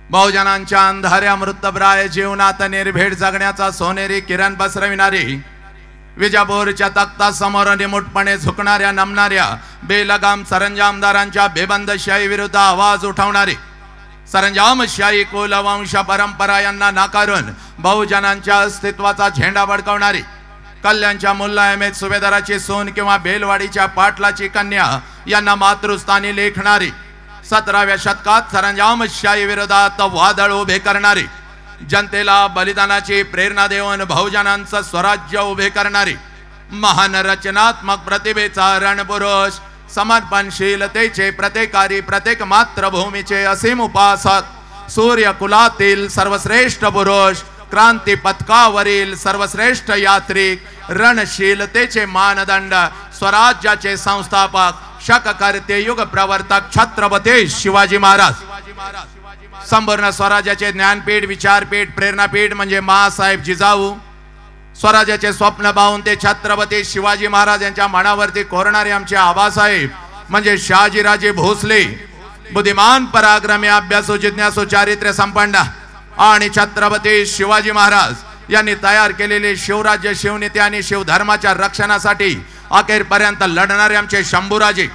बहुजनांच्या अंधाऱ्या मृतप्राय जीवनात निर्भीड जगण्याचा सोनेरी किरण पसरविणारी, विजापूरच्या तख्तासमोर निमूटपणे झुकणाऱ्या नमणाऱ्या बेलगाम सरंजामदारांच्या बेबंदशाही विरुद्ध आवाज उठवणारी, सरंजामशाही कुलवंश परंपरा यांना नाकारून बहुजनांच्या अस्तित्वाचा झेंडा बडकावणारी, कल्याणच्या मुल्ला अहमेद सुभेदाराची सून किंवा बेलवाडीच्या पाटलाची कन्या यांना मातृस्थानी लेखणारी, 17व्या शतकात सरंजामशाही विरोधात वादळ उभे करणारी, जनतेला बलिदानाची प्रेरणा देऊन बहुजनांचं स्वराज्य उभे करणारी, महान रचनात्मक प्रतिभेचा रणपुरुष, समर्पणशीलतेचे प्रत्येकारी, प्रत्येक मातृभूमीचे असीम उपासक, सूर्यकुलातील सर्वश्रेष्ठ पुरुष, क्रांती पथकावरील सर्वश्रेष्ठ यात्रिक, रणशीलतेचे मानदंड, स्वराज्याचे संस्थापक, शककर्ते, युग प्रवर्तक छत्रपती शिवाजी महाराज. संपूर्ण स्वराज्याचे ज्ञानपीठ, विचारपीठ, प्रेरणापीठ म्हणजे माँसाहेब जिजाऊ. स्वराज्याचे स्वप्न पाहून ते छत्रपती शिवाजी महाराज यांच्या मनावरती कोरणारे आमचे आबासाहेब म्हणजे शहाजीराजे भोसले. बुद्धिमान, पराक्रमी, अभ्यासू, जिज्ञासू, चारित्र्य संपन्न आणि छत्रपती शिवाजी महाराज यांनी तयार केलेले शिवराज्य, शिवनीती आणि शिवधर्माच्या रक्षणासाठी अखेरपर्यंत लढणारे आमचे शंभूराजे.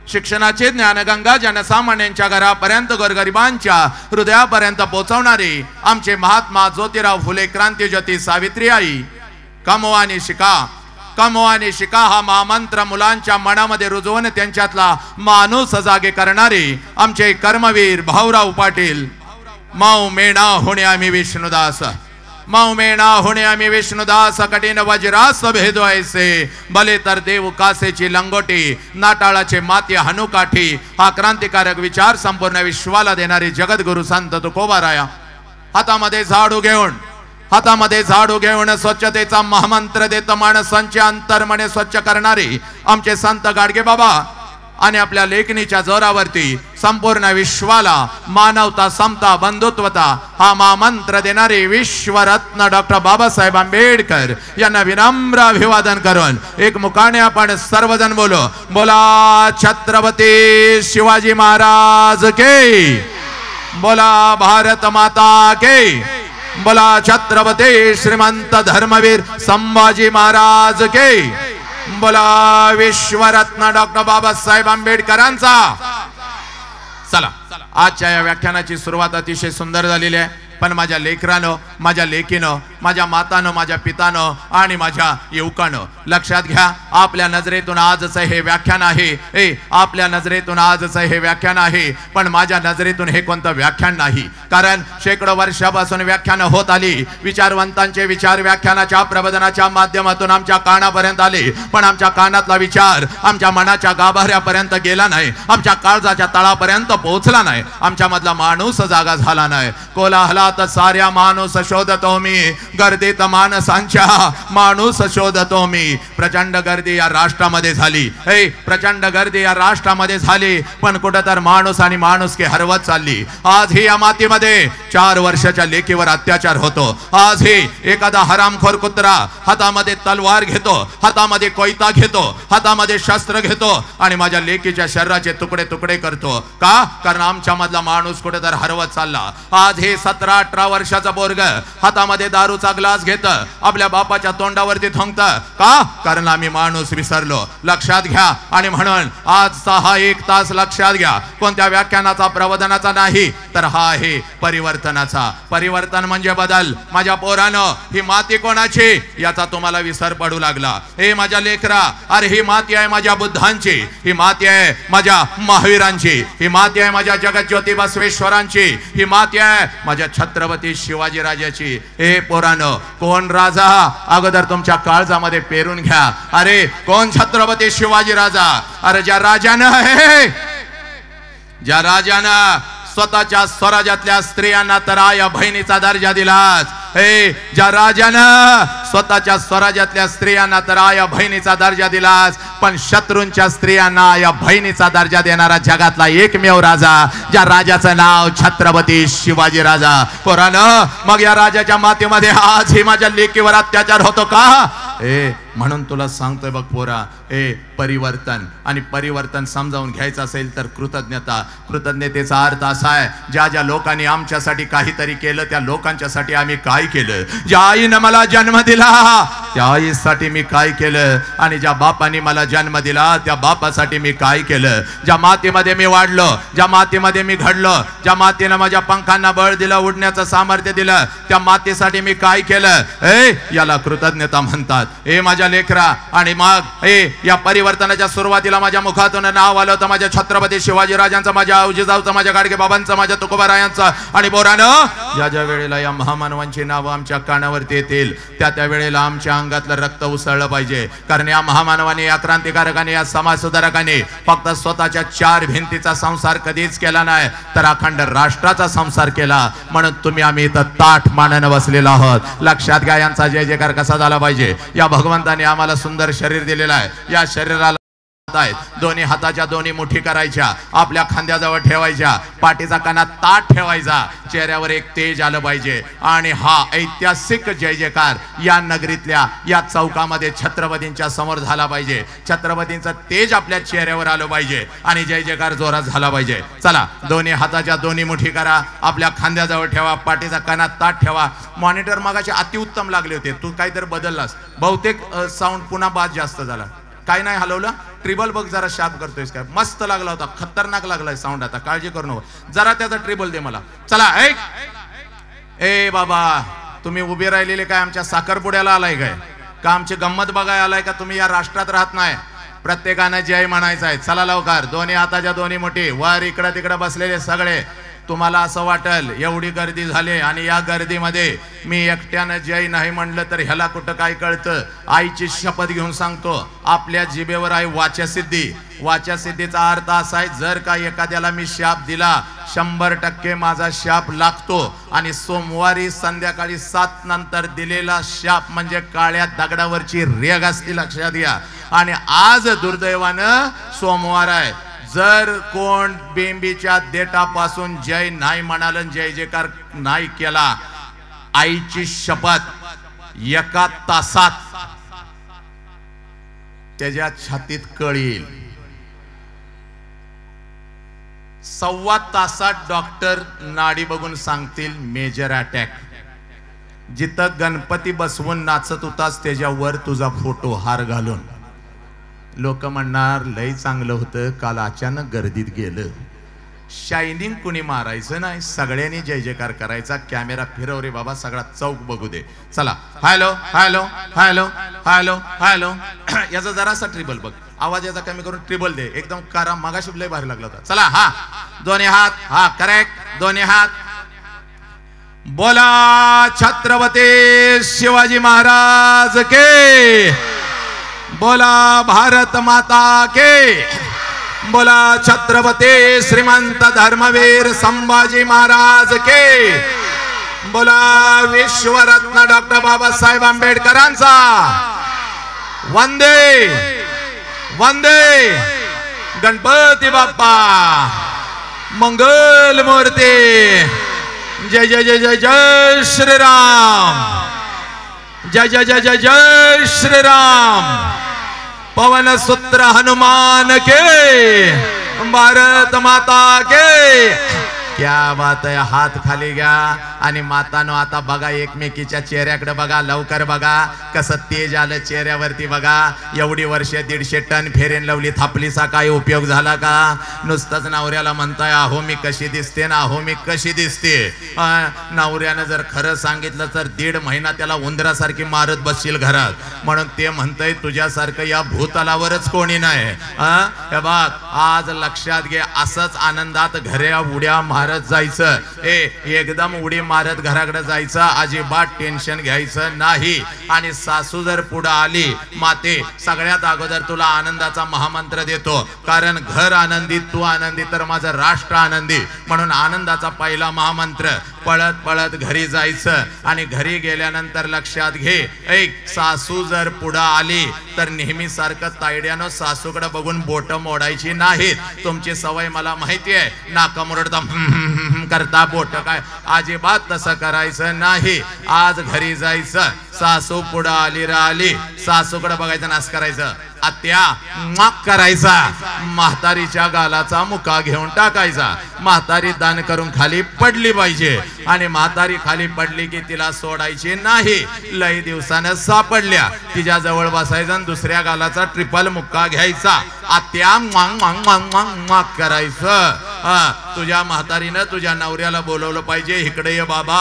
शिक्षणाची ज्ञानगंगा जनसामान्यांच्या घरापर्यंत, गोरगरिबांच्या हृदयापर्यंत पोहोचवणारे आमचे महात्मा ज्योतिराव फुले, क्रांतीज्योती सावित्रीबाई. कमवा आणि शिका, कमवा आणि शिका हा महामंत्र मुलांच्या मनामध्ये रुजवून त्यांच्यातला माणूस जागे करणारे आमचे कर्मवीर भाऊराव पाटील. मौ मेणा होणे आम्ही विष्णुदास, मौ मेणा होणे आम्ही विष्णुदास, कठीण वज्रास भेदवायचे, भले तर देव कासेची लंगोटी, नाटाळाचे माती हनुकाठी. हा क्रांतिकारक विचार संपूर्ण विश्वाला देणारे जगद्गुरु संत तुकोबाराया. हातामध्ये झाडू घेऊन, हातामध्ये झाडू घेऊन स्वच्छतेचा महामंत्र देत माणसांचे अंतर्मने स्वच्छ करणारे आमचे संत गाडगे बाबा आणि आपल्या लेखणीच्या जोरावरती संपूर्ण विश्वाला मानवता, समता, बंधुत्वता हा महामंत्र देणारे विश्वरत्न डॉक्टर बाबासाहेब आंबेडकर यांना विनम्र अभिवादन करून एक मुखाने आपण सर्वजण बोलो, बोला छत्रपती शिवाजी महाराज के, बोला भारत माता के, बोला छत्रपती श्रीमंत धर्मवीर संभाजी महाराज के, बोला विश्वरत्न डॉक्टर बाबासाहेब आंबेडकरांचा. चला, आजच्या या व्याख्यानाची सुरुवात अतिशय सुंदर झालेली आहे. पण माझ्या लेकरानं, माझ्या लेकीनं, माझ्या मातानं, माझ्या पितानं आणि माझ्या युवकानं लक्षात घ्या, आपल्या नजरेतून आजच हे व्याख्यान आहे. आपल्या नजरेतून आजच हे व्याख्यान आहे, पण माझ्या नजरेतून हे कोणतं व्याख्यान नाही. कारण शेकडो वर्षापासून व्याख्यानं होत आली, विचारवंतांचे विचार व्याख्यानाच्या प्रबोधनाच्या माध्यमातून आमच्या कानापर्यंत आले, पण आमच्या कानातला विचार आमच्या मनाच्या गाभाऱ्यापर्यंत गेला नाही, आमच्या काळजाच्या तळापर्यंत पोहोचला नाही, आमच्या मधला माणूस जागा झाला नाही. कोलाहलात साऱ्या माणूस शोधतो मी, गर्दीत माणसांच्या माणूस शोधतो मी. प्रचंड गर्दी या राष्ट्रामध्ये झाली, प्रचंड गर्दी या राष्ट्रामध्ये झाली, पण कुठं तर माणूस आणि माणुसकी हरवत चालली. आज ही या मातीमध्ये 4 वर्षाच्या लेकीवर अत्याचार होतो. आज ही एखादा हरामखोर कुत्रा हातामध्ये तलवार घेतो, हातामध्ये कोयता घेतो, हातामध्ये शस्त्र घेतो आणि माझ्या लेकीच्या शरीराचे तुकडे तुकडे करतो. का? कारण आमच्या मधला माणूस कुठे तर हरवत चालला. आज हे 17-18 वर्षाचा पोरग हातामध्ये दारूचा ग्लास घेत आपल्या बापाच्या तोंडावरती थुंकत. का? कारण आम्ही माणूस विसरलो. लक्षात घ्या. आणि म्हणून आजचा हा 1 तास लक्षात घ्या, कोणत्या व्याख्यानाचा, प्रबोधनाचा नाही, तर हा आहे परिवर्तनाचा. परिवर्तन म्हणजे बदल. माझ्या पोरानं, ही माती कोणाची याचा तुम्हाला विसर पडू लागला. हे माझ्या लेकरा, अरे ही माती आहे माझ्या बुद्धांची, ही माती आहे माझ्या महावीरांची, ही माती आहे माझ्या जगज्योती बसवेश्वरांची, ही माती आहे माझ्या छत्रपती शिवाजी राजाची. हे पोरानं, कोण राजा अगोदर तुमच्या काळजामध्ये पेरून घ्या. अरे कोण छत्रपती शिवाजी राजा? अरे ज्या राजानं, ज्या राजानं स्वतःच्या स्वराज्यातल्या स्त्रियांना तर आया बहिणीचा दर्जा दिलाच. ज्या राजानं स्वतःच्या स्वराज्यातल्या स्त्रियांना तर आया बहिणीचा दर्जा दिलास, पण शत्रूंच्या स्त्रियांना आया बहिणीचा दर्जा देणारा जगातला एकमेव राजा, ज्या राजाचं नाव छत्रपती शिवाजी राजा. पोरानं, मग या राजाच्या मातीमध्ये आज ही माझ्या लेकीवर अत्याचार होतो का? म्हणून तुला सांगतोय बघ पोरा, परिवर्तन, आणि परिवर्तन समजावून घ्यायचं असेल तर कृतज्ञता. कृतज्ञतेचा अर्थ असा आहे, ज्या ज्या लोकांनी आमच्यासाठी काहीतरी केलं त्या लोकांच्यासाठी आम्ही काय केलं. ज्या आईनं मला जन्म दिला त्या आईसाठी मी काय केलं, आणि ज्या बापाने मला जन्म दिला त्या बापासाठी मी काय केलं. ज्या मातीमध्ये मी वाढलो, ज्या मातीमध्ये मी घडलो, ज्या मातीनं माझ्या पंखांना बळ दिलं, उडण्याचं सामर्थ्य दिलं, त्या मातीसाठी मी काय केलं. याला कृतज्ञता म्हणतात. माझ्या लेकरा, आणि मग या परिवर्तनाच्या सुरुवातीला माझ्या मुखातून नाव आलं होतं माझ्या छत्रपती शिवाजीराजांचं, माझ्या औजिजाऊचं, माझ्या गाडगे बाबांचं, माझ्या तुकोबारायांचं. आणि बोरानं ज्या ज्या वेळेला या महामानवांची नावं आमच्या कानावरती येतील त्या त्या वेळेला आमच्या अंगातलं रक्त उसळलं पाहिजे. कारण या महामानवाने, या क्रांतिकारकाने, या समाज सुधारकाने फक्त स्वतःच्या चार भिंतीचा संसार कधीच केला नाही, तर अखंड राष्ट्राचा संसार केला. म्हणून तुम्ही आम्ही इथं ताठ मानानं बसलेलो आहोत. लक्षात घ्या, यांचा जय जयकार कसा झाला पाहिजे. या भगवंताने आम्हाला सुंदर शरीर दिलेलं आहे. या शरीराला दोन्ही हाताच्या दोन्ही मुठी करायच्या, आपल्या खांद्याजवळ ठेवायच्या, पाठीचा कणा ताट ठेवायचा, चेहऱ्यावर एक तेज आलं पाहिजे. आणि हा ऐतिहासिक जय जयकार या नगरीतल्या या चौकामध्ये छत्रपतींच्या समोर झाला पाहिजे. छत्रपतींचं तेज आपल्या चेहऱ्यावर आलं पाहिजे आणि जय जयकार जोरात झाला पाहिजे. चला, दोन्ही हाताच्या दोन्ही मुठी करा, आपल्या खांद्याजवळ ठेवा, पाठीचा कणा ताट ठेवा. मॉनिटर मागाचे अतिउत्तम लागले होते, तू काहीतरी बदललास, बहुतेक साऊंड पुन्हा बाद जास्त झाला. काय नाही हलवलं, ट्रिबल बघ जरा शार्प करतोयस काय. मस्त लागला होता, खतरनाक लागलाय साऊंड. आता काळजी करू नको, जरा त्याचा ट्रिबल दे मला. चला, ए बाबा, तुम्ही उभे राहिलेले काय आमच्या साखरपुड्याला आलाय काय, का आमची गंमत बघाय आलाय का, तुम्ही या राष्ट्रात राहत नाही. प्रत्येकानं जय म्हणायचं आहे. चला लवकर, दोन्ही हाताच्या दोन्ही मुठी वर, इकडं तिकडं बसलेले सगळे. तुम्हाला असं वाटेल एवढी गर्दी झाली आणि या गर्दीमध्ये मी एकट्यानं जय नाही म्हणलं तर ह्याला कुठं काय कळतं. आईची शपथ घेऊन सांगतो, आपल्या जिभेवर आहे वाचासिद्धी. वाचासिद्धीचा अर्थ असा आहे, जर का एखाद्याला मी शाप दिला 100% माझा शाप लागतो. आणि सोमवारी संध्याकाळी 7 नंतर दिलेला शाप म्हणजे काळ्या दगडावरची रेग असते, लक्षात घ्या. आणि आज दुर्दैवानं सोमवार आहे. जर कोण बेंबीच्या देठापासून जय नाही म्हणाल, जय जयकार नाही केला, आईची शपथ 1 तासात त्याच्या छातीत कळ येईल. 1.25 तासात डॉक्टर नाडी बघून सांगतील मेजर अटॅक. जिथं गणपती बसवून नाचत होतास त्याच्यावर तुझा फोटो हार घालून. लोक म्हणणार लय चांगलं होतं, काल अचानक गर्दीत गेलं. शायनिंग कुणी मारायचं नाही, सगळ्यांनी जय जयकार करायचा. कॅमेरा फिरव रे बाबा, सगळा चौक बघू दे. चला, hello hello hello hello hello. याचा जरासा ट्रिबल बघ, आवाज याचा कमी करून ट्रिबल दे. एकदम कारा, मागाशी लय भारी लागला होता. चला, हा दोन्ही हात, हा करेक्ट, दोन्ही हात. बोला छत्रपती शिवाजी महाराज के, बोला भारत माता के, बोला छत्रपती श्रीमंत धर्मवीर संभाजी महाराज के, बोला विश्वरत्न डॉक्टर बाबासाहेब आंबेडकरांचा वंदे वंदे. गणपती बाप्पा मंगल मूर्ती. जय जय जय जय जय श्रीराम, जय जय जय जय जय श्रीराम. पवन सूत्र हनुमान के, भारत माता के. क्या बात आहे. हात खाली घ्या आणि मातानो आता बघा एकमेकीच्या चेहऱ्याकडे बघा, लवकर बघा कसं तेज आलं चेहऱ्यावरती. बघा, एवढी वर्ष 150 टन फेरेन लवली थापलीचा काय उपयोग झाला का. नुसतंच नवऱ्याला म्हणताय अहो मी कशी दिसते ना, अहो मी कशी दिसते. नवऱ्यानं जर खरं सांगितलं तर 1.5 महिना त्याला उंदरासारखी मारत बसशील घरात. म्हणून ते म्हणतंय तुझ्यासारखं या भूतलावरच कोणी नाही. हे बघ, आज लक्षात घे, असंच आनंदात घरे उड्या मारत जायचं. एकदम उडी मारत घराकडे जायचं, अजिबात टेन्शन घ्यायचं नाही. आणि सासू जर पुढे आली, माते सगळ्यात अगोदर तुला आनंदाचा महामंत्र देतो. कारण घर आनंदी, तू आनंदी तर माझं राष्ट्र आनंदी. म्हणून आनंदाचा पहिला महामंत्र, पळत पळत घरी जायचं. आणि घरी गेल्यानंतर लक्षात घे, एक सासू जर पुढे आली तर नेहमी सारखं तायड्यानं सासूकडे बघून बोट मोडायची नाहीत. तुमची सवय मला माहिती आहे, नाका मुरडता करता बोट काय अजिबात तसं करायचं नाही आज घरी जायचं सासू पुढं आली राहिली सासूकडे बघायचं नास करायचं आत्या माक करायचा म्हातारीच्या गालाचा मुका घेऊन टाकायचा म्हातारी दान करून खाली पडली पाहिजे आणि म्हातारी खाली पडली की तिला सोडायची नाही लई दिवसानं सापडल्या तिच्या जवळ बसायचं आणि दुसऱ्या गालाचा ट्रिपल मुक्का घ्यायचा आत्या मांग मांग मांग मांग माक करायचं तुझ्या म्हातारीनं तुझ्या नवऱ्याला बोलवलं पाहिजे इकडे ये बाबा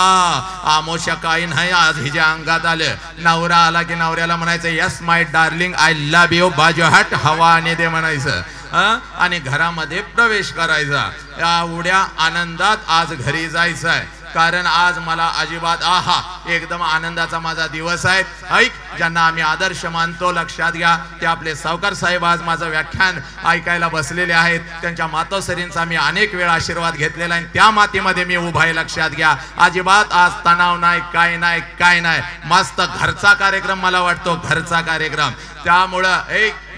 आमोशा काही नाही आज हिच्या अंगात आलं नवरा आला की नवऱ्याला म्हणायचं yes my darling I love you बाजू हट हवा आणि दे म्हणायचं आणि घरामध्ये प्रवेश करायचा या उड्या आनंदात आज घरी जायचंय कारण आज मला अजिबात एकदम आनंदाचा माझा दिवस आहे ऐक ज्यांना आम्ही आदर्श मानतो लक्षात घ्या ते आपले सावकार साहेब आज माझं व्याख्यान ऐकायला बसलेले आहेत त्यांच्या मातोश्रींचा मी अनेक वेळा आशीर्वाद घेतलेला आहे त्या मातीमध्ये मी उभा आहे लक्षात घ्या अजिबात आज तणाव नाही काय नाही मस्त घरचा कार्यक्रम मला वाटतो घरचा कार्यक्रम त्यामुळं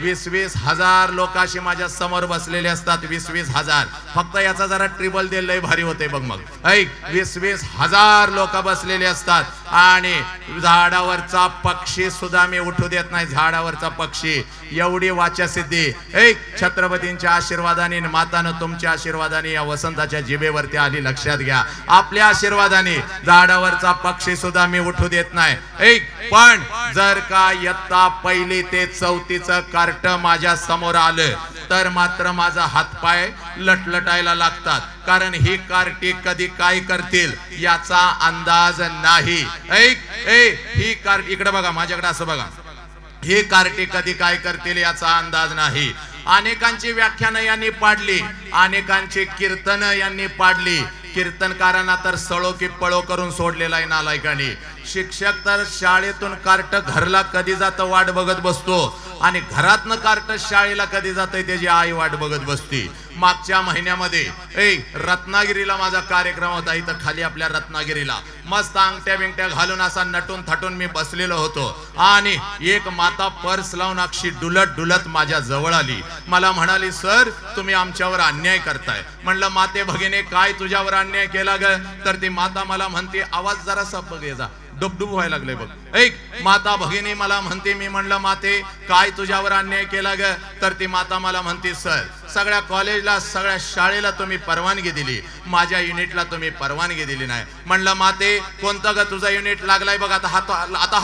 20-20 हजार लोक अशी माझ्या समोर बसलेले असतात 20-20 हजार फक्त याचा जरा ट्रिबल दे लय भारी होते बघ मग 20-20 हजार लोक बसलेले असतात आणि झाडावरचा पक्षी सुद्धा मी उठू देत नाही झाडावरचा पक्षी एवढी वाचासिद्धी छत्रपतींच्या आशीर्वादाने मातानं तुमच्या आशीर्वादाने या वसंताच्या जिभेवरती आली लक्षात घ्या आपल्या आशीर्वादाने झाडावरचा पक्षी सुद्धा मी उठू देत नाही पण जर का इयत्ता पहिली ते चौथीचं कार्ट माझ्या समोर आलं तर मात्र माझा हातपाय लटलटायला लागतात कारण ही कार्टी कधी काय करतील याचा अंदाज नाही ही कार्टी इकडे बघा माझ्याकडे असं बघा ही कार्टी कधी काय करतील याचा अंदाज नाही अनेकांची व्याख्यानं यांनी पाडली अनेकांची कीर्तन यांनी पाडली कीर्तनकारांना तर सळो की पळो करून सोडलेला आहे नालायकांनी शिक्षक तर शाळेतून कार्ट घरला कधी जातं वाट बघत बसतो आणि घरातनं कार्ट शाळेला कधी जातंय त्याची आई वाट बघत बसती मागच्या महिन्यामध्ये रत्नागिरीला माझा कार्यक्रम होता इथं खाली आपल्या रत्नागिरीला मस्त अंगठ्या बिंगट्या घालून असा नटून थटून मी बसलेलो होतो आणि एक माता पर्स लावून अक्षी डुलत डुलत माझ्या जवळ आली मला म्हणाली सर तुम्ही आमच्यावर अन्याय करताय म्हणलं माते भगिनी काय तुझ्यावर अन्याय केला ग तर ती माता मला म्हणते आवाज जरासा बघायचा डुबडुब व्हायला लागले बघ माता भगिनी मला म्हणते मी म्हणलं माते काय तुझ्यावर अन्याय केला ग तर ती माता मला म्हणते सर सगळ्या कॉलेजला सगळ्या शाळेला तुम्ही परवानगी दिली माझ्या युनिटला तुम्ही परवानगी दिली नाही म्हणलं माते कोणतं ग तुझा युनिट लागलाय बघ आता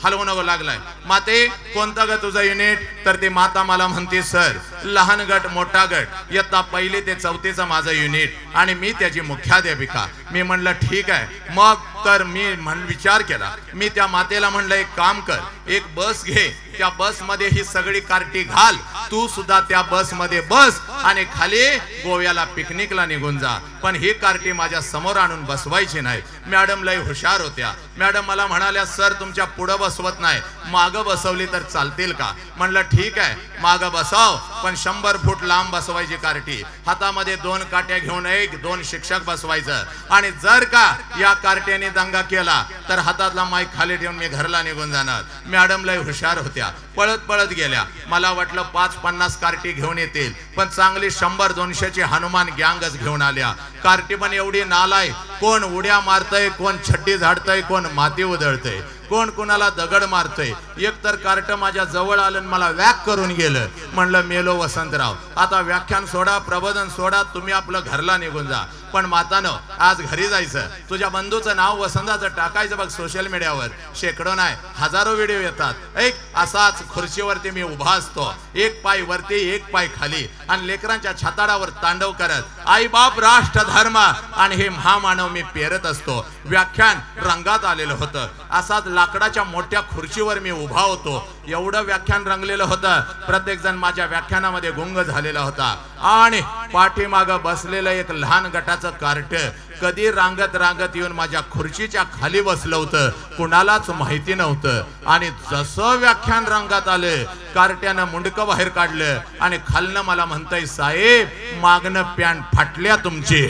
हलवू नको लागलाय माते कोणतं ग तुझं युनिट तर ती माता मला म्हणते सर लहान गट मोठा गट इयत्ता पहिली ते चौथीचं माझं युनिट आणि मी त्याची मुख्याध्यापिका मी म्हणलं ठीक आहे मग तर मी विचार केला मी त्या मातेला म्हणलं एक काम कर एक बस घे त्या बस मध्ये ही सगळी कार्टी घाल तू सुद्धा त्या बस मध्ये बस आणि खाली गोव्याला पिकनिकला निघून जा पण ही कार्टी माझ्या समोर आणून बसवायची नाही मॅडम लय हुशार होत्या मॅडम मला म्हणाल्या सर तुमच्या पुढे बसवत नाही मागं बसवली तर चालतील का म्हणलं ठीक आहे मागं बसव पण 100 फूट लांब बसवायची कार्टी हातामध्ये 2 काट्या घेऊन 2 शिक्षक बसवायचं आणि जर का या कार्ट्याने दंगा केला तर हातातला माईक खाली ठेवून मी घरला निघून जाणार मॅडम लय हुशार होत्या पळत पळत गेल्या मला वाटलं 5-50 कार्टी घेऊन येतील पण चांगली 100-200ची हनुमान गँगच घेऊन आल्या कार्टी पण एवढी नालाय कोण उड्या मारतय कोण छड्डी झाडतय कोण माती उधळतय कोण कोणाला दगड मारतय एक तर कार्ट माझ्या जवळ आलं मला वॅक करून गेलं म्हणलं मेलो वसंतराव आता व्याख्यान सोडा प्रबोधन सोडा तुम्ही आपलं घरला निघून जा पण मातानो आज घरी जायचं तुझ्या बंधूचं नाव वसंताचं टाकायचं बघ सोशल मीडियावर शेकडो नाही हजारो व्हिडिओ येतात असाच खुर्चीवरती मी उभा असतो एक पाय वरती एक पाय खाली आणि लेकरांच्या छाताडावर तांडव करत आई बाप राष्ट्र धर्म आणि हे महामानव मी पेरत असतो व्याख्यान रंगात आलेलं होतं असाच लाकडाच्या मोठ्या खुर्चीवर मी उभा होतो एवढं व्याख्यान रंगलेलं होतं प्रत्येक जण माझ्या व्याख्यानामध्ये गुंग झालेला होता आणि पाठीमागं बसलेलं एक लहान गटाचं कार्ट कधी रांगत रांगत येऊन माझ्या खुर्चीच्या खाली बसलं होतं कुणालाच माहिती नव्हतं आणि जसं व्याख्यान रंगात आलं कार्ट्यानं मुंडकं बाहेर काढलं आणि खालनं मला म्हणतंय साहेब मागणं पॅन्ट फाटल्या तुमची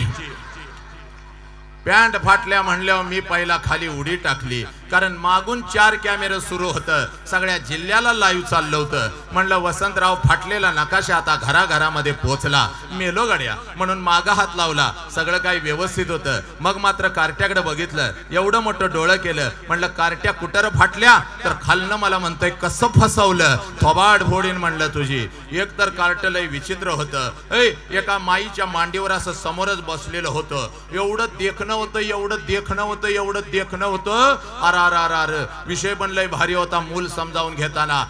पॅन्ट फाटल्या म्हणल्यावर मी पहिला खाली उडी टाकली कारण मागून 4 कॅमेरे सुरू होतं, सगळ्या जिल्ह्याला लाईव्ह चाललं होतं. म्हणलं वसंतराव फाटलेला नकाशा आता घराघरामध्ये पोहोचला, मेलो गड्या म्हणून मागा हात लावला, सगळं काही व्यवस्थित होतं. मग मात्र कार्ट्याकडे बघितलं, एवढं मोठं डोळं केलं, म्हणलं कार्ट्या कुटर फाटल्या तर खालनं मला म्हणतंय कसं फसवलं, थोबाड फोडीन म्हणलं तुझी. एक तर कार्ट लय विचित्र होतं. एका माईच्या मांडीवर असं समोरच बसलेलं होतं, एवढं देखणं होतं, एवढं देखणं होतं, एवढं देखणं होतं. अर विषय पण लय भारी होता. मूल समजावून घेताना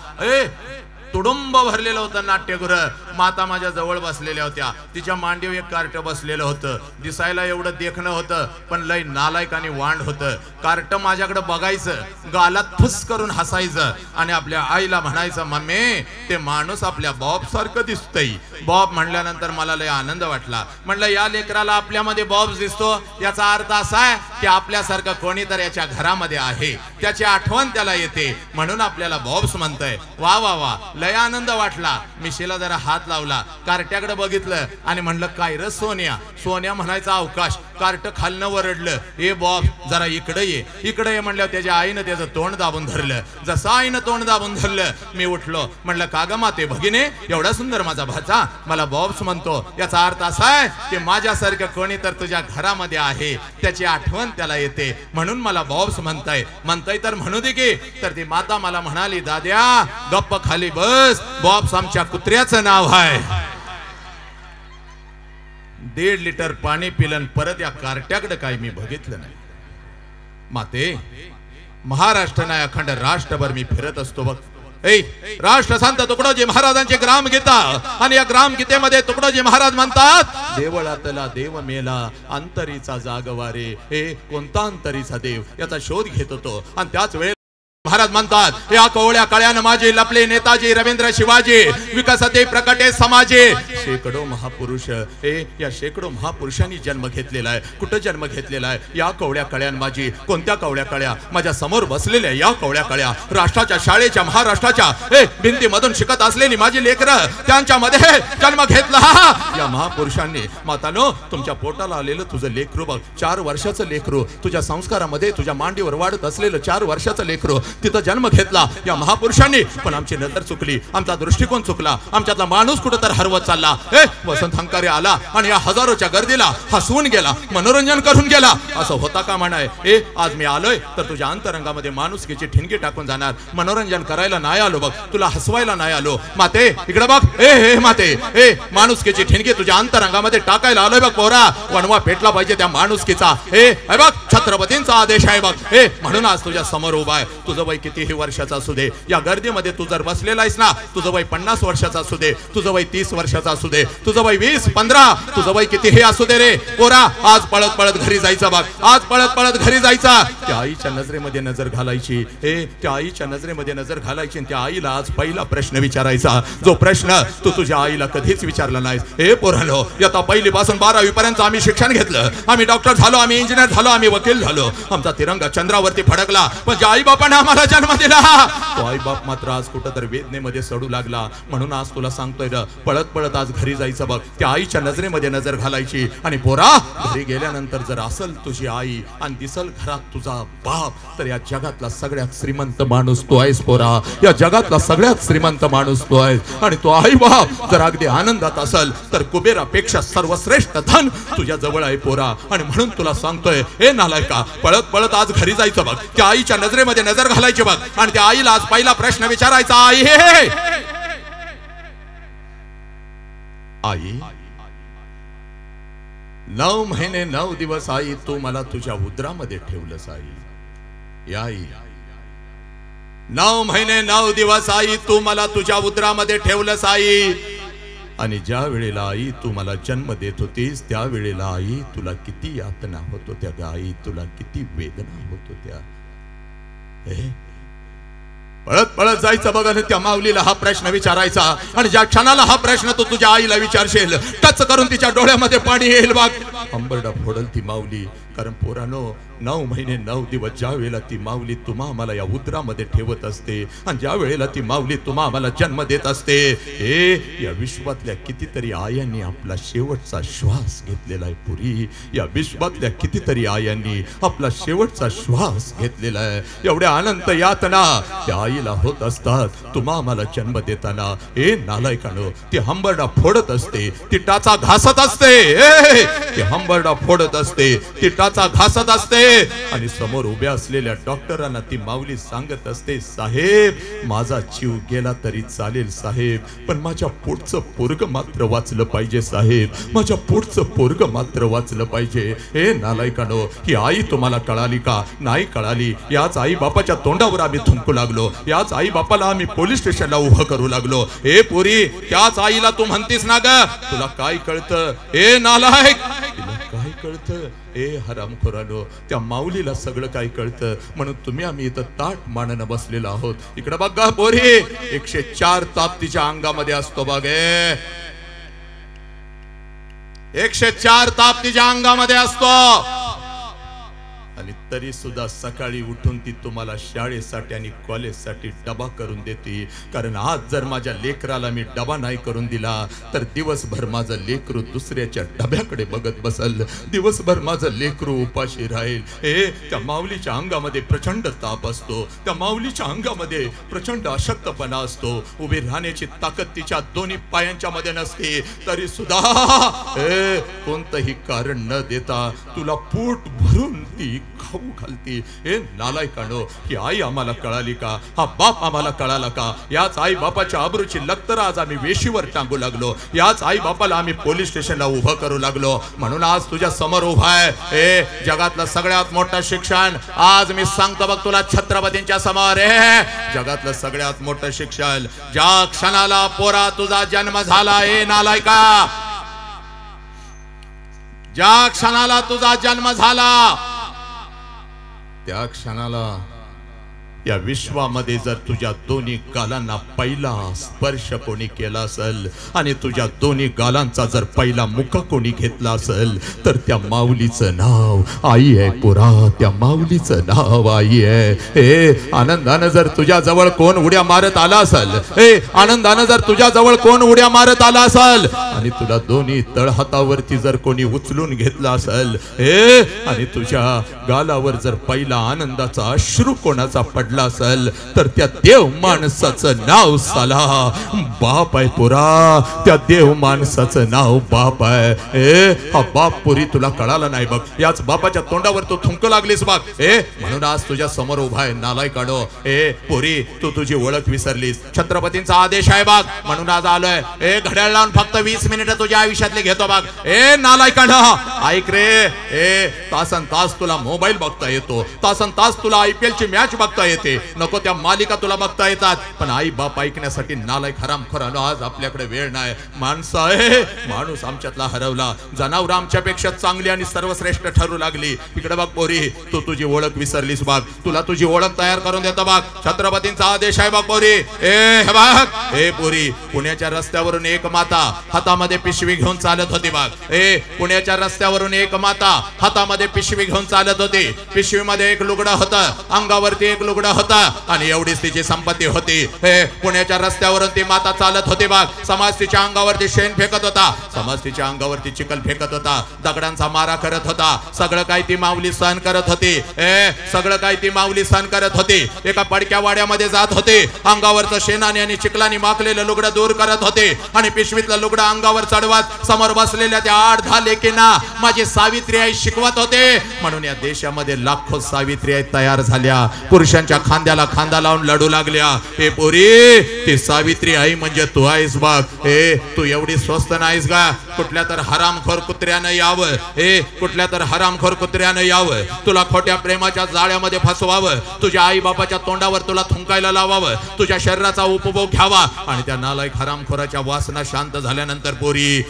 तुडुंब भरलेलं होतं नाट्यगृह. माता माझ्या जवळ बसलेल्या होत्या, तिच्या मांडीवर एक कार्ट बसलेलं होतं. दिसायला एवढं देखणं होतं, पण लय नालायक आणि वांड होतं. कार्ट माझ्याकडे बघायचं, गालात फुस करून हसायचं आणि आपल्या आईला म्हणायचं, मम्मी ते माणूस आपल्या बॉब सारखं दिसतंय. बॉब म्हणल्यानंतर मला लय आनंद वाटला. म्हणलं या लेकराला आपल्यामध्ये बॉब दिसतो, याचा अर्थ असा आहे की आपल्यासारखं कोणीतरी याच्या घरामध्ये आहे, त्याची आठवण त्याला येते, म्हणून आपल्याला बॉब्स म्हणतंय. वा वा वा, लय आनंद वाटला. मिशीला जरा हात लावला, कार्ट्याकडे बघितलं आणि म्हणलं काय र सोन्या. सोन्या म्हणायचा अवकाश. कार्ट खालनं वरडलं, ए बॉब जरा इकडे ये, इकडे ये म्हणलं. त्याच्या आईनं त्याचं तोंड दाबून धरलं. जसं आईनं तोंड दाबून धरलं, मी उठलो. म्हणलं का ग माते भगिने, एवढा सुंदर माझा भाचा मला बॉब्स म्हणतो, याचा अर्थ असा आहे की माझ्यासारखं कोणी तर तुझ्या घरामध्ये आहे, त्याची आठवण त्याला येते, म्हणून मला बॉब्स म्हणताय तर म्हणू दे की. तर ती माता मला म्हणाली, दाद्या गप्प खाली बस, बॉब्स आमच्या कुत्र्याचं नाव आहे. 1.5 लिटर पाणी पिलन, परत या कार्ट्याकडे काय मी बघितलं नाही. माते महाराष्ट्र नाही अखंड राष्ट्रभर मी फिरत असतो बघ. राष्ट्रसंत तुकडोजी महाराजांची ग्रामगीता, आणि या ग्रामगीतेमध्ये तुकडोजी महाराज म्हणतात, देवळातला देव मेला अंतरीचा जागवारे. कोणता अंतरीचा देव, याचा शोध घेत होतो. आणि त्याच वेळेला महाराज म्हणतात, या कोवळ्या कळ्यानं माझे लपले नेताजी रवींद्र शिवाजी, विकसते प्रकटे समाजे. शेकडो महापुरुष, या शेकडो महापुरुषांनी जन्म घेतलेला आहे. कुठं जन्म घेतलेला आहे? या कोवळ्या कळ्यान माझी. कोणत्या कोवळ्या कळ्या? माझ्या समोर बसलेल्या या कोवळ्या कळ्या, राष्ट्राच्या शाळेच्या, महाराष्ट्राच्या भिंतीमधून शिकत असलेली माझी लेकरं, त्यांच्यामध्ये जन्म घेतला या महापुरुषांनी. मातानो, तुमच्या पोटाला आलेलं तुझं लेकरू बघ, 4 वर्षाचं लेकरू, तुझ्या संस्कारामध्ये तुझ्या मांडीवर वाढत असलेलं 4 वर्षाचं लेकरू, तिथं जन्म घेतला या महापुरुषांनी. पण आमची नजर चुकली, आमचा दृष्टिकोन चुकला, आमच्यातला माणूस कुठं तर हरवत चालला. वसंत हंकारे आला आणि या हजारोच्या गर्दीला हसवून गेला, मनोरंजन करून गेला. असं होता का म्हणाय, आज मी आलोय तर तुझ्या अंतरंगामध्ये माणुसकीची ठिणगी टाकून जाणार. मनोरंजन करायला नाही आलो बघ, तुला हसवायला नाही आलो. माते इकडे बघ, माते माणुसकीची ठिणगी तुझ्या अंतरंगामध्ये टाकायला आलोय बघ. पोरा वणवा पेटला पाहिजे त्या माणुसकीचा. बघ छत्रपतींचा आदेश आहे बघ. म्हणून आज तुझ्या समोर उभा आहे. तुझं वय कितीही वर्षाचा असू दे, या गर्दीमध्ये तू जर बसलेला आहेस ना, तुझं वय 50 वर्षाचा असू दे, तुझं वय 30 वर्षाचा असू दे, तुझं वय 20-15, तुझं वय कितीही असू दे रे पोरा, आज पळत पळत घरी जायचं बघ. आज पळत पळत घरी जायचा. त्या आईच्या नजरेमध्ये नजर घालायची. त्या आईच्या नजरेमध्ये नजर घालायची. त्या आईला आज पहिला प्रश्न विचारायचा, जो प्रश्न तू तुझ्या आईला कधीच विचारला नाहीस. पोरांनो, आता 1ली पासून 12वी पर्यंत आम्ही शिक्षण घेतलं, आम्ही डॉक्टर झालो, आम्ही इंजिनियर झालो, आम्ही वकील झालो, आमचा तिरंगा चंद्रावरती फडकला. पण ज्या आई बापाने आम्हाला जन्म दिला, तो आई बाप मात्र आज कुठं तर वेदनेमध्ये सडू लागला. म्हणून आज तुला सांगतोय ना, पळत पळत आज घरी जायचं बघ. त्या आईच्या नजरेमध्ये नजर घालायची. आणि पोरा, घरी गेल्यानंतर जर असल तुझी आई आणि दिसल घरात तुझा बाप, तर या जगातला सगळ्यात श्रीमंत माणूस तो आहेस पोरा. या जगातला सगळ्यात श्रीमंत माणूस तो आहेस. आणि तो आई बाप जर अगदी आनंदात असल तर कुबेरापेक्षा सर्वश्रेष्ठ धन तुझ्या जवळ आहे पोरा. आणि म्हणून तुला सांगतोय, नालायका, पळत पळत आज घरी जायचं बघ. त्या आईच्या नजरेमध्ये नजर घालायची बघ. आणि त्या आईला आज पहिला प्रश्न विचारायचा, आई आई 9 महिने 9 दिवस आई तू मला तुझ्या उदरामध्ये ठेवलंस आई. आई 9 महिने 9 दिवस आई तू मला तुझ्या उदरामध्ये ठेवलंस आई. आणि ज्या वेळेला आई तू मला जन्म देत होतीस, त्या वेळेला आई तुला किती यातना होत होत्या ग आई, तुला किती वेदना होत होत्या. पळत पळत जायचं बघा. त्या माऊलीला हा प्रश्न विचारायचा. आणि ज्या क्षणाला हा प्रश्न तू तुझ्या आईला विचारशील, टच करून तिच्या डोळ्यामध्ये पाणी येईल बघ. हंबरडा फोडल ती माऊली. कारण पोरानो 9 महिने 9 दिवस ज्या वेळेला ती माऊली तुम्हा आम्हाला या उदरामध्ये ठेवत असते आणि ज्या वेळेला ती माऊली तुम्हा आम्हाला जन्म देत असते, हे या विश्वातल्या कितीतरी आयांनी आपला शेवटचा श्वास घेतलेला आहे पुरी. या विश्वातल्या कितीतरी आयांनी आपला शेवटचा श्वास घेतलेला आहे. एवढ्या अनंत यातना त्या आईला होत असतात तुम्हा आम्हाला जन्म देताना. हे नालायकानो, ती हंबरडा फोडत असते, ती टाचा घासत असते, ती हंबरडा फोडत असते, ती टाचा घासत असते आणि समोर उभ्या असलेल्या डॉक्टरांना ती माऊली सांगत असते, साहेब माझा जीव गेला तरी चालेल साहेब, पण माझ्या पोटचं पोरग मात्र वाचलं पाहिजे साहेब, माझ्या पोटचं पोरग मात्र वाचलं पाहिजे. हे नालायकानो, ही आई तुम्हाला कळाली का? नाही कळाली. याच आई बापाच्या तोंडावर आम्ही थुंकू लागलो, याच आई बापाला आम्ही पोलीस स्टेशनला उभं करू लागलो. हे पोरी, त्याच आईला तू म्हणतीस ना ग, तुला काय कळतं? हे नालायक, तुला काय कळतं? ए हरामखोरानो, त्या माऊलीला सगळं काय कळतं. म्हणून तुम्ही आम्ही इथं ताट मानणं बसलेलो आहोत. इकडे बघा पोरी, 104 ताप तिच्या अंगामध्ये असतो बघ. 104 ताप तिच्या अंगामध्ये असतो आणि तरी सुद्धा सकाळी उठून ती तुम्हाला शाळेसाठी आणि कॉलेजसाठी डबा करून देते. कारण आज जर माझ्या लेकराला मी डबा नाही करून दिला तर दिवसभर माझं लेकरू दुसऱ्याच्या डब्याकडे बघत बसल, दिवसभर माझं लेकरू उपाशी राहील. हे त्या माऊलीच्या अंगामध्ये प्रचंड ताप असतो, त्या माऊलीच्या अंगामध्ये प्रचंड अशक्तपणा असतो. उभी राहण्याची ताकद तिच्या दोन्ही पायांच्या मध्ये नसते, तरी सुद्धा कोणतंही कारण न देता तुला पोट भरून ती खाऊ घालती. हे नालायकानो, ही आई आम्हाला कळाली का? हा बाप आम्हाला कळाला का? याच आई बापाच्या आबरूची लक्तर आज आम्ही वेशीवर टांगू लागलो, याच आई बापाला आम्ही पोलीस स्टेशनला उभं करू लागलो. म्हणून आज तुझ्या समोर उभा आहे. हे जगातलं सगळ्यात मोठं शिक्षण आज मी सांगतो बघ तुला छत्रपतींच्या समोर. जगातलं सगळ्यात मोठं शिक्षण, ज्या क्षणाला पोरा तुझा जन्म झाला, हे नालायका, ज्या क्षणाला तुझा जन्म झाला त्या क्षणाला या विश्वामध्ये जर तुझ्या दोन्ही गालांना पहिला स्पर्श कोणी केला असेल आणि तुझ्या दोन्ही गालांचा जर पहिला मुका कोणी घेतला असेल तर त्या माऊलीचं नाव आई आहे पुरा, त्या माऊलीचं नाव आई आहे. हे आनंदानं जर तुझ्या जवळ कोण उड्या मारत आला असेल, हे आनंदानं जर तुझ्या जवळ कोण उड्या मारत आला असेल आणि तुला दोन्ही तळहातावरती जर कोणी उचलून घेतला असेल, हे आणि तुझ्या गालावर जर पहिला आनंदाचा अश्रू कोणाचा पडला असेल तर त्या देव माणसाचं नाव साला बाप आहे पुरा, त्या देव माणसाचं नाव बाप आहे. हा बाप पुरी तुला कळाला नाही बघ, याच बापाच्या तोंडावर तू थुंकू लागलीस बघ. म्हणून आज तुझ्या समोर उभा आहे नालायकानो. पुरी तू तुझी ओळख विसरलीस, छत्रपतींचा आदेश आहे बघ म्हणून आज आलोय. घड्याळ लावून फक्त 20 मिनिटं तुझ्या आयुष्यातले घेतो बघ. नालायकानो ऐक रे, तासन तास तुला मोबाईल बघता येतो, तासन तास तुला IPL ची मॅच बघता येते, नको त्या मालिका तुला बघता येतात, पण आई बाप ऐकण्यासाठी नालायक हरामखोरानो आज आपल्याकडे वेळ नाही. माणसं आहे, माणूस आमच्यातला हरवला, जनावर आमच्यापेक्षा चांगली आणि सर्वश्रेष्ठ ठरू लागली. इकडे बघ पोरी, तू तुझी ओळख विसरलीस बघ, तुला तुझी ओळख तयार करून देतो बघ. छत्रपतींचा आदेश आहे बघ पोरी. हे बघ, हे पोरी, पुण्याच्या रस्त्यावरून एक माता हातामध्ये पिशवी घेऊन चालत होती बघ. पुण्याच्या रस्त्यावरून एक माता हातामध्ये पिशवी घेऊन चालत होती. पिशवीमध्ये एक लुगडं होतं, अंगावरती एक लुगडं होता आणि एवढीच तिची संपत्ती होती. पुण्याच्या रस्त्यावरून ती माता चालत होती बघ. समाज तिच्या अंगावरती शेण फेकत होता, समाज तिच्या अंगावरती चिखल फेकत होता, दगडांचा मारा करत होता. सगळं काही ती माऊली सहन करत होती. सगळं काही ती माऊली सहन करत होती. एका पडक्या वाड्यामध्ये जात होते, अंगावरचं शेणाने आणि चिखलाने माखलेलं लुगडं दूर करत होते आणि पिशवीतलं लुगडं अंगावर चढवत समोर बसलेल्या त्या 8-10 लेकींना माझी सावित्री आई शिकवत होते. म्हणून या देशामध्ये लाखो सावित्री आई तयार झाल्या, पुरुषांच्या खांद्याला खांदा लावून लढू लागल्या. हे पोरी, ती सावित्री आई म्हणजे तू आहेस बघ. तू एवढी स्वस्त नाहीस का? कुठल्या तर हरामखोर कुत्र्यानं यावं, कुठल्या तर हरामखोर कुत्र्यानं यावं, तुला खोट्या प्रेमाच्या जाळ्यामध्ये फसवावं, तुझ्या आई बापाच्या तोंडावर तुला थुंकायला लावावं, तुझ्या शरीराचा उपभोग घ्यावा आणि त्या नालायक हरामखोराच्या वासना शांत झाल्यानंतर पोरी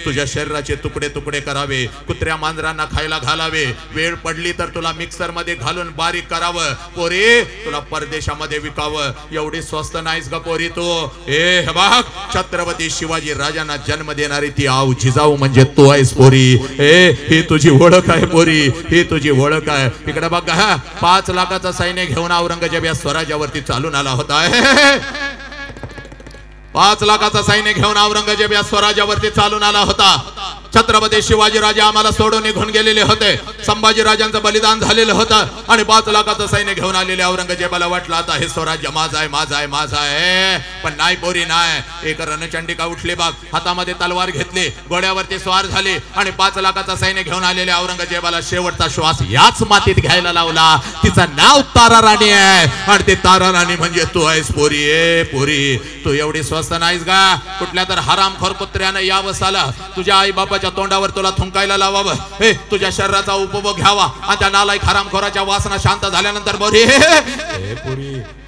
तुझ्या शरीराचे तुकडे तुकडे करावे, कुत्र्या मांजरांना खायला घालावे, वेळ पडली तर तुला मिक्सर मध्ये घालून बारीक करावं. पोरी तुला परदेशामध्ये विकावं. एवढी स्वस्त नाहीस का पोरी तू? हे बघ, छत्रपती शिवाजी राजांना जन्म देणारी ती ती आऊ जिजाऊ म्हणजे तू आहेस पोरी. ही तुझी ओळख आहे पोरी, ही तुझी ओळख आहे. इकडे बघा 5 लाखाचा सैन्य घेऊन औरंगजेब या स्वराज्यावरती चालून आला होता. 5 लाखाचा सैन्य घेऊन औरंगजेब या स्वराज्यावरती चालून आला होता. छत्रपती शिवाजीराजे आम्हाला सोडून निघून गेलेले होते. संभाजीराजांचं बलिदान झालेलं होतं आणि 5 लाखाचं सैन्य घेऊन आलेले औरंगजेबाला वाटलं आता हे स्वराज्य माझं आहे, माझं आहे, माझं आहे. पण नाही पोरी नाही. एक रणचंडिका उठली बाग, हातामध्ये तलवार घेतली, घोड्यावरती स्वार झाली आणि 5 लाखाचा सैन्य घेऊन आलेल्या औरंगजेबाला शेवटचा श्वास याच मातीत घ्यायला लावला. तिचं नाव तारा राणी आहे आणि ते तारा राणी म्हणजे तू आहेस पोरी. पोरी तू एवढी स्वस्त नाहीस का? कुठल्या तर हरामखोर कुत्र्यानं यावं आला तुझ्या आई बापाच्या तोंडावर तुला थुंकायला लावावं. तुझ्या शरीराचा उपभोग घ्यावा आणि त्या नालायक हरामखोराच्या वासना शांत झाल्यानंतर पोरी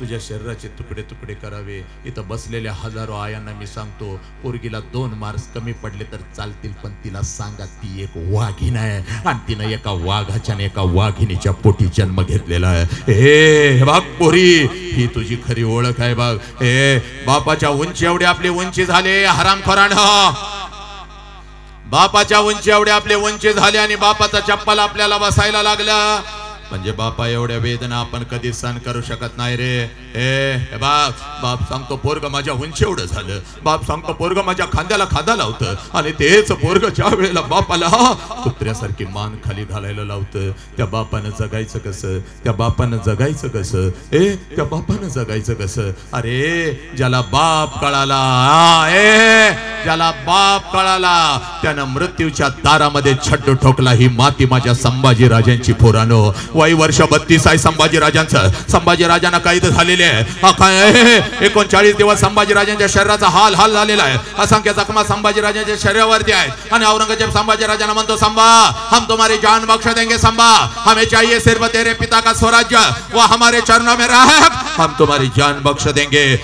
तुझ्या शरीराचे तुकडे तुकडे करावे. इथं बसलेल्या हजारो आयांना मी सांगतो पोरगीला 2 मार्क्स कमी पडले तर चालतील, पण तिला सांगा ती एक वाघीण आहे आणि तिनं एका वाघाच्या आणि एका वाघिणीच्या पोटी जन्म घेतलेला आहे. हे बघ पोरी ही तुझी खरी ओळख आहे बघ. बापाच्या उंची एवढी आपली उंची झाली हरामखोरानं. बापाच्या उंची एवढे आपले उंची झाले आणि बापाचा चप्पल आपल्याला बसायला लागला. म्हणजे बापा एवढ्या वेदना आपण कधी सहन करू शकत नाही रे. बाप सांगतो पोरग माझ्या उंची एवढं झालं. बाप सांगतो पोरग माझ्या खांद्याला खांदा लावतं आणि तेच पोरग ज्या वेळेला बापाला कुत्र्यासारखी मान खाली घालायला लावतं. त्या बापानं जगायचं कसं? त्या बापानं जगायचं कसं? त्या बापानं जगायचं कसं? अरे ज्याला बाप कळाला, ज्याला बाप कळाला त्यानं मृत्यूच्या दारामध्ये छड्डू ठोकला. ही माती माझ्या संभाजीराजांची पोरानो. वय वर्ष 32 आहे संभाजीराजांचं. संभाजीराजांना कैद झालेले आहे. 39 दिवस संभाजीराजांच्या शरीराचा हाल हाल झालेला आहे. असंख्य जखमा संभाजीराजांच्या शरीरावरती आहेत आणि औरंगजेब संभाजीराजांना म्हणतो संभा हम तुम्हारी जान बख्श देंगे. संभा हमें चाहिए सिर्फ तेरे पिता का स्वराज्य वो हमारे चरणों में रहे, हम तुम्हारी जान बख्श देंगे.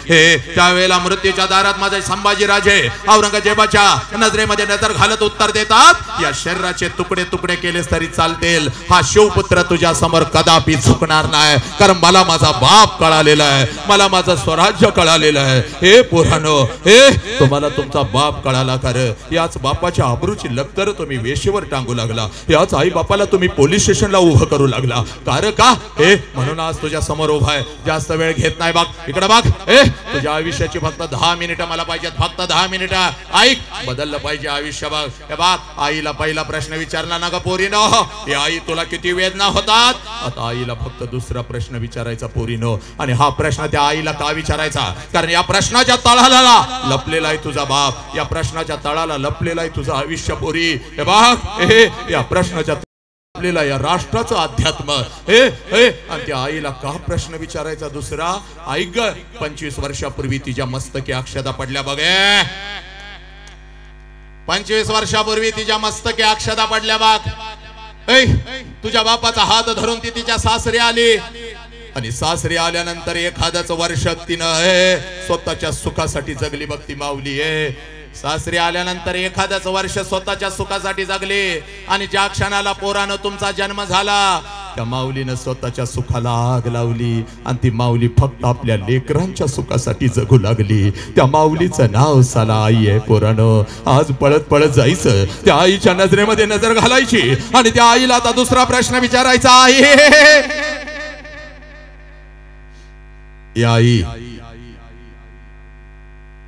त्यावेळेला मृत्यूच्या दारात माझे संभाजीराजे औरंगजेबाच्या नजरेमध्ये नजर घालत उत्तर देतात या शरीराचे तुकडे तुकडे केलेस तरी चालतील, हा शिवपुत्र तुझ्या समोर कदापि झुकणार नाही. कारण मला माझा बाप कळालेला आहे, मला माझं स्वराज्य कळालेलं आहे. हे पोरांनो तुम्हाला तुमचा बाप कळाला कर. याच बापाच्या आबरूची लक्तर तुम्ही वेशीवर टांगू लागला. याच आई बापाला तुम्ही पोलीस स्टेशनला उभं करू लागला. कार का? म्हणून आज तुझ्या समोर उभा आहे. जास्त वेळ घेत नाही. बघ इकडे बघ. तुझ्या आयुष्याची फक्त 10 मिनिटं मला पाहिजेत. फक्त 10 मिनिटं. ऐक बदललं पाहिजे आयुष्य. बघ हे बघ आईला पहिला प्रश्न विचारला ना ग पोरीनो, हे आई तुला किती वेदना होतात? आता आईला फक्त दुसरा प्रश्न विचारायचा पोरीनो. आणि हा प्रश्न त्या आईला का विचारायचा? कारण या प्रश्नाच्या तळाला लपलेला आहे तुझा बाप. या प्रश्नाच्या तळाला लपलेला आहे तुझं आयुष्य पोरी. हे बघ या प्रश्नाच्या आपल्याला या राष्ट्राचं अध्यात्म आणि त्या आईला का प्रश्न विचारायचा दुसरा? ऐक 25 वर्षापूर्वी तिच्या मस्तकी अक्षदा पडल्या. बघे 25 वर्षापूर्वी तिच्या मस्तकी अक्षदा पडल्या. बघ तुझ्या बापाचा हात धरून ती तिच्या सासरी आली आणि सासरी आल्यानंतर एखादच वर्ष तिनं स्वतःच्या सुखासाठी जगली. बघ ती माऊली सासरी आल्यानंतर एखादच वर्ष स्वतःच्या सुखासाठी जगली आणि ज्या क्षणाला पोरानं तुमचा जन्म झाला त्या माऊलीनं स्वतःच्या सुखाला आग लावली आणि ती माऊली फक्त आपल्या लेकरांच्या सुखासाठी जगू लागली. त्या माऊलीचं नाव साला आई आहे पोरानं. आज पळत पळत जायचं, त्या आईच्या नजरेमध्ये नजर घालायची आणि त्या आईला आता दुसरा प्रश्न विचारायचा. आई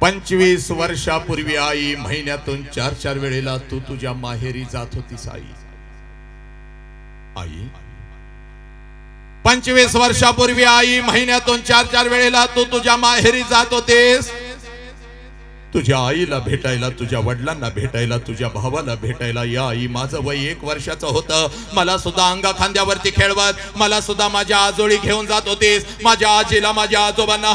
25 वर्षापूर्वी आई महिन्यातून 4-4 वेळेला तू तुझ्या माहेरी जात होतीस. आई 25 वर्षापूर्वी आई महिन्यातून 4-4 वेळेला तू तुझ्या माहेरी जात होतेस. तुझ्या आईला भेटायला, तुझ्या वडिलांना भेटायला, तुझ्या भावाला भेटायला. या आई माझं वय 1 वर्षाचं होतं. मला सुद्धा अंगा खांद्यावरती खेळवत मला सुद्धा माझ्या आजोळी घेऊन जात होतीस. माझ्या आजीला, माझ्या आजोबांना,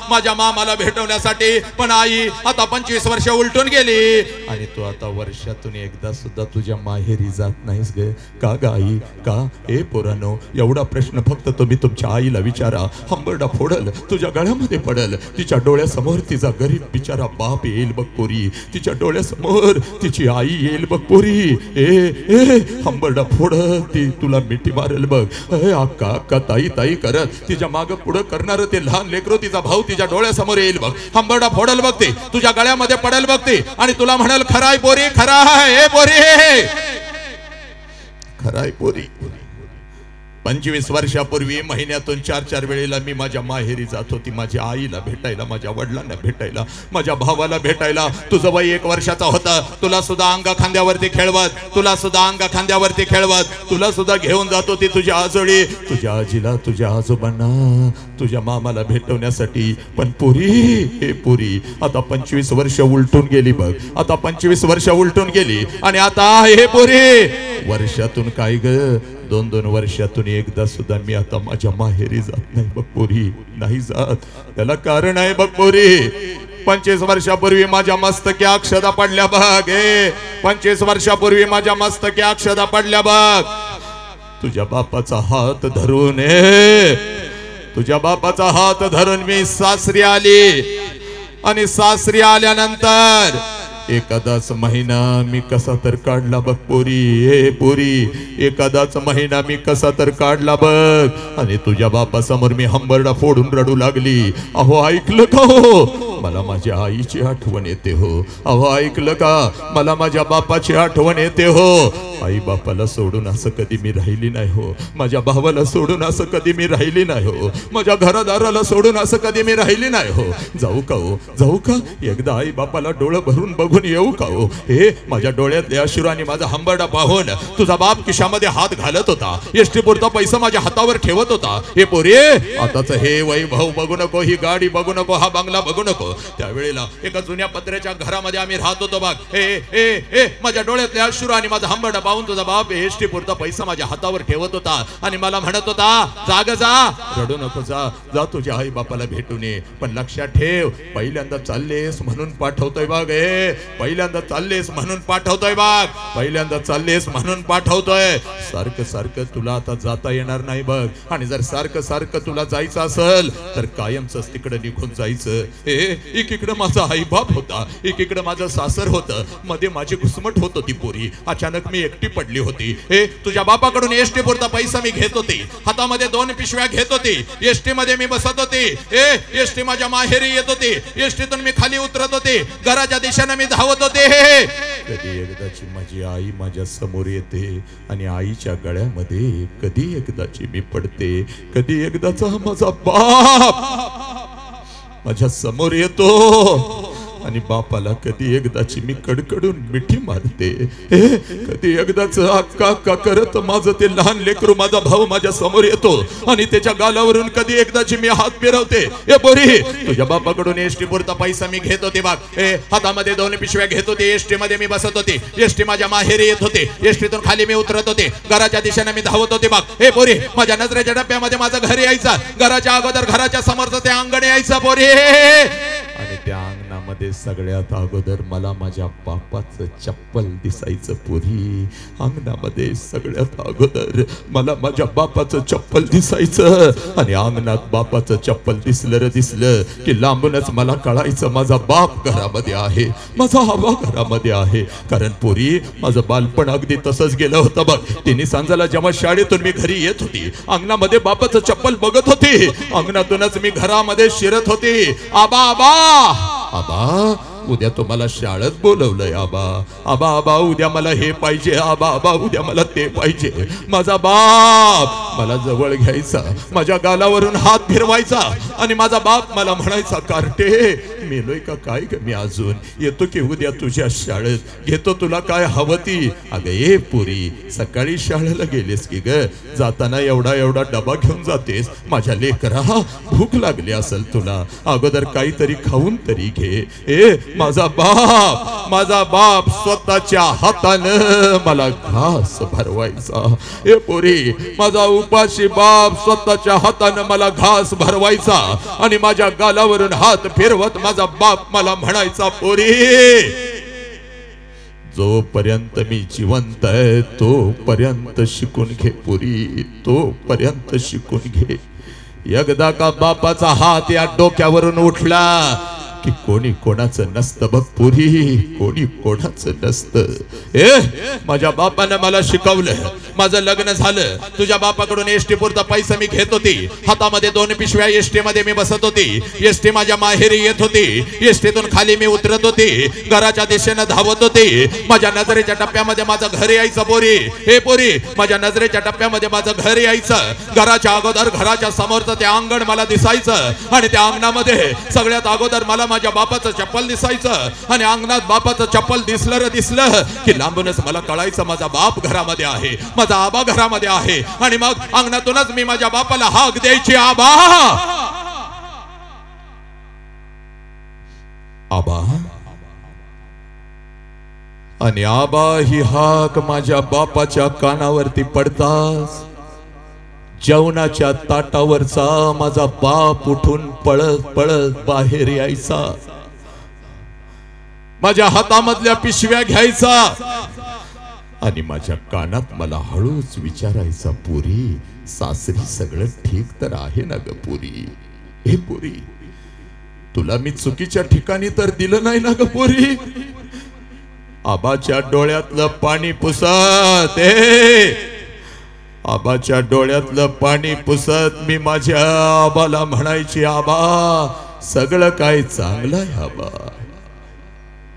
माझ्या मामाला भेटवण्यासाठी. पण आई आता 25 वर्ष उलटून गेली आणि तू आता वर्षातून एकदा सुद्धा तुझ्या माहेरी जात नाहीस ग. का ग आई का? पोरांनो एवढा प्रश्न फक्त तुम्ही तुमच्या आईला विचारा. हंबरडा फोडल, तुझ्या गळ्यामध्ये पडल. तिच्या डोळ्यासमोर तिचा गरीब बिचारा बाप येईल बघ पोरी, तिच्या डोळ्यासमोर तिची आई येईल बघ पोरी. ए हंबरडा फोड ती तुला मिठी मारेल बघ. अक्का अक्का ताई ताई करत तिच्या माग पुढं करणार ते लहान लेकरो तिचा भाऊ तिच्या डोळ्यासमोर येईल बघ. हंबरडा फोडल बघते, तुझ्या गळ्यामध्ये पडेल बघते आणि तुला म्हणाल खराय पोरी खराय पोरी खराय पोरी. 25 वर्षापूर्वी महिन्यातून 4-4 वेळेला मी माझ्या माहेरी जात होती, माझ्या आईला भेटायला, माझ्या वडिलांना भेटायला, माझ्या भावाला भेटायला. तुझं वय 1 वर्षाचा होता, तुला सुद्धा अंगा खांद्यावरती खेळवत, तुला सुद्धा अंगा खांद्यावरती खेळवत, तुला सुद्धा घेऊन जात होती तुझ्या आजोळी, तुझ्या आजीला, तुझ्या आजोबांना, तुझ्या मामाला भेटवण्यासाठी. पण पुरी हे पुरी आता 25 वर्ष उलटून गेली बघ, आता 25 वर्ष उलटून गेली आणि आता हे पुरी वर्षातून काय ग 2-2 वर्षातून एकदा सुद्धा मी आता माझ्या माहेरी जात नाही बघ पोरी, नाही जात. त्याला कारण आहे बघ पोरी, 25 वर्षापूर्वी माझ्या मस्तकी अक्षदा पडल्या बघ. 25 वर्षापूर्वी माझ्या मस्तकी अक्षदा पडल्या बघ. तुझ्या बापाचा हात धरून तुझ्या बापाचा हात धरून मी सासरी आली आणि सासरी आल्यानंतर एखादाच महिना मी कसा तर काढला बघ पोरी. हे पोरी एखादाच महिना मी कसा तर काढला बघ आणि तुझ्या बापासमोर मी हंबरडा फोडून रडू लागली. अहो ऐकलं का हो, मला माझ्या आईची आठवण येते हो. अहो ऐकलं का, मला माझ्या बापाची आठवण येते हो. आई बापाला सोडून असं कधी मी राहिली नाही हो, माझ्या भावाला सोडून असं कधी मी राहिली नाही हो, माझ्या घरदाराला सोडून असं कधी मी राहिली नाही हो. जाऊ का हो, जाऊ का एकदा आई बापाला डोळं भरून बघून येऊ का हो. हे माझ्या डोळ्यातल्या अश्रू आणि माझा हंबरडा पाहून तुझा बाप खिशामध्ये हात घालत होता, एसटी पुरता पैसा माझ्या हातावर ठेवत होता. हे पोरी आताच हे वैभव बघू नको, ही गाडी बघू नको, हा बंगला बघू नको. त्यावेळेला एका जुन्या पत्र्याच्या घरामध्ये आम्ही राहत होतो बघ. हे माझ्या डोळ्यातल्या अश्रू आणि माझा हंबरडा पाहून तुझा बाप एसटी पुरता पैसा माझ्या हातावर ठेवत होता आणि मला म्हणत होता जाग जा, रडू नको, जा जा तुझ्या आई बापाला भेटून ये. पण लक्षात ठेव, पहिल्यांदा चाललेस म्हणून पाठवतोय बघ. पहिल्यांदा चाललेस म्हणून पाठवतोय बघ, पहिल्यांदा चाललेस म्हणून पाठवतोय. सारखं सारखं तुला आता जाता येणार नाही बघ. आणि जर सारखं सारखं तुला जायचं असेल तर कायमच तिकडे निघून जायचं. एकीकडे माझा आई बाप होता, एकीकडे माझं सासर होतं, मध्ये माझी घुसमट होत होती पोरी. अचानक मी एकटी पडली होती. तुझ्या बापाकडून एसटी पुरता पैसा मी घेत होती, हातामध्ये 2 पिशव्या घेत होती, एसटी मध्ये मी बसत होती. एसटी माझ्या माहेरी येत होती, एसटीतून मी खाली उतरत होती, घराच्या दिशेने मी धावत होते. कधी एकदाची माझी आई माझ्या समोर येते आणि आईच्या गळ्यामध्ये कधी एकदाची मी पडते, कधी एकदाचा माझा बाप माझ्या समोर येतो आणि बापाला कधी एकदाची मी कडकडून मिठी मारते. कधी एकदाच अक्का अक्का करत माझं ते लहान लेकरू माझा भाऊ माझ्या समोर येतो आणि त्याच्या गालावरून कधी एकदाची मी हात फिरवते. ए पोरी तुझ्या बापाकडून एसटी पुरता पैसा मी घेत होते बघ. हातामध्ये 2 पिशव्या घेत होते, एसटी मध्ये मी बसत होते, एसटी माझ्या माहेरी येत होते, एसटीतून खाली मी उतरत होते, घराच्या दिशेने मी धावत होते बघ. हे पोरी माझ्या नजरेच्या डब्यामध्ये माझं घर यायचं, घराच्या अगोदर घराच्या समोरचं ते अंगण यायचं पोरी. आणि त्या अंगणामध्ये सगळ्यात अगोदर मला माझ्या बापाचं चप्पल दिसायचं पोरी. अंगणामध्ये सगळ्यात अगोदर मला माझ्या बापाचं चप्पल दिसायचं आणि अंगणात बापाचं चप्पल दिसलं की लांबूनच मला कळायचं माझा बाप घरामध्ये आहे, माझा आबा घरामध्ये आहे. कारण पोरी माझं बालपण अगदी तसंच गेलं होतं बघ. तिन्ही सांजाला जेव्हा शाळेतून मी घरी येत होती, अंगणामध्ये बापाचं चप्पल बघत होती, अंगणातूनच मी घरामध्ये शिरत होती. आबा आबा आबा उद्या तुम्हाला शाळेत बोलवलंय आबा, आबा आबा उद्या मला हे पाहिजे, आबा आबा उद्या मला ते पाहिजे. माझा बाप मला जवळ घ्यायचा, माझ्या गालावरून हात फिरवायचा आणि माझा बाप मला म्हणायचा कार्टे मेलोय का काय ग मी, अजून येतो की उद्या तुझ्या शाळेत, घेतो तुला काय हवं ती. अगं ये पुरी सकाळी शाळेला गेलेस की ग, जाताना एवढा डबा घेऊन जातेस. माझ्या लेकरा भूक लागली असेल तुला, अगोदर काहीतरी खाऊन तरी घे. माझा बाप स्वतःच्या हातानं मला घास भरवायचा. हे पोरी माझा उपाशी बाप स्वतःच्या हातानं मला घास भरवायचा आणि माझ्या गालावरून हात फिरवत माझा बाप मला म्हणायचा पोरी जोपर्यंत मी जिवंत आहे तोपर्यंत शिकून घे पुरी, तोपर्यंत शिकून घे. एकदा का बापाचा हात या डोक्यावरून उठला की कोणी कोणाचं नसतं बघ पुरी, कोणी कोणाचं नसतं। माझ्या बापानं मला शिकवलं, माझं लग्न झालं, तुझ्या बापाकडून एसटी पुरता पैसा मी घेत होती, हातामध्ये 2 पिशव्या एसटी मध्ये मी बसत होती, एसटी माझ्या माहेरी येत होती, एसटीतून खाली मी उतरत होती, घराच्या दिशेने धावत होती, माझ्या नजरेच्या टप्प्यामध्ये माझं घर यायचं पोरी, हे पोरी माझ्या नजरेच्या टप्प्यामध्ये माझं घर यायचं, घराच्या अगोदर घराच्या समोरचं ते अंगण मला दिसायचं, आणि त्या अंगणामध्ये सगळ्यात अगोदर मला माझ्या बापाचं चप्पल दिसायचं, आणि अंगणात बापाचं चप्पल दिसलं की लांबूनच मला कळायचं माझा बाप घरामध्ये आहे, माझा आबा घरामध्ये आहे, आणि मग अंगणातूनच मी माझ्या बापाला हाक द्यायची, आबा आबा, आणि आबा ही हाक माझ्या बापाच्या कानावरती पडताच जेवणाच्या ताटावरचा माझा बाप उठून पळत पळत बाहेर यायचा, माझ्या हातामधल्या पिशव्या घ्यायचा, आणि माझ्या कानात मला हळूच विचारायचा, पुरी सासरी सगळं ठीक तर आहे ना ग पुरी, हे पुरी तुला मी चुकीच्या ठिकाणी तर दिलं नाही ना ग पुरी। आबाच्या डोळ्यातलं पाणी पुसत, आबाच्या डोळ्यातलं पाणी पुसत मी माझ्या आबाला म्हणायची, आबा सगळं काय चांगलं आहे आबा,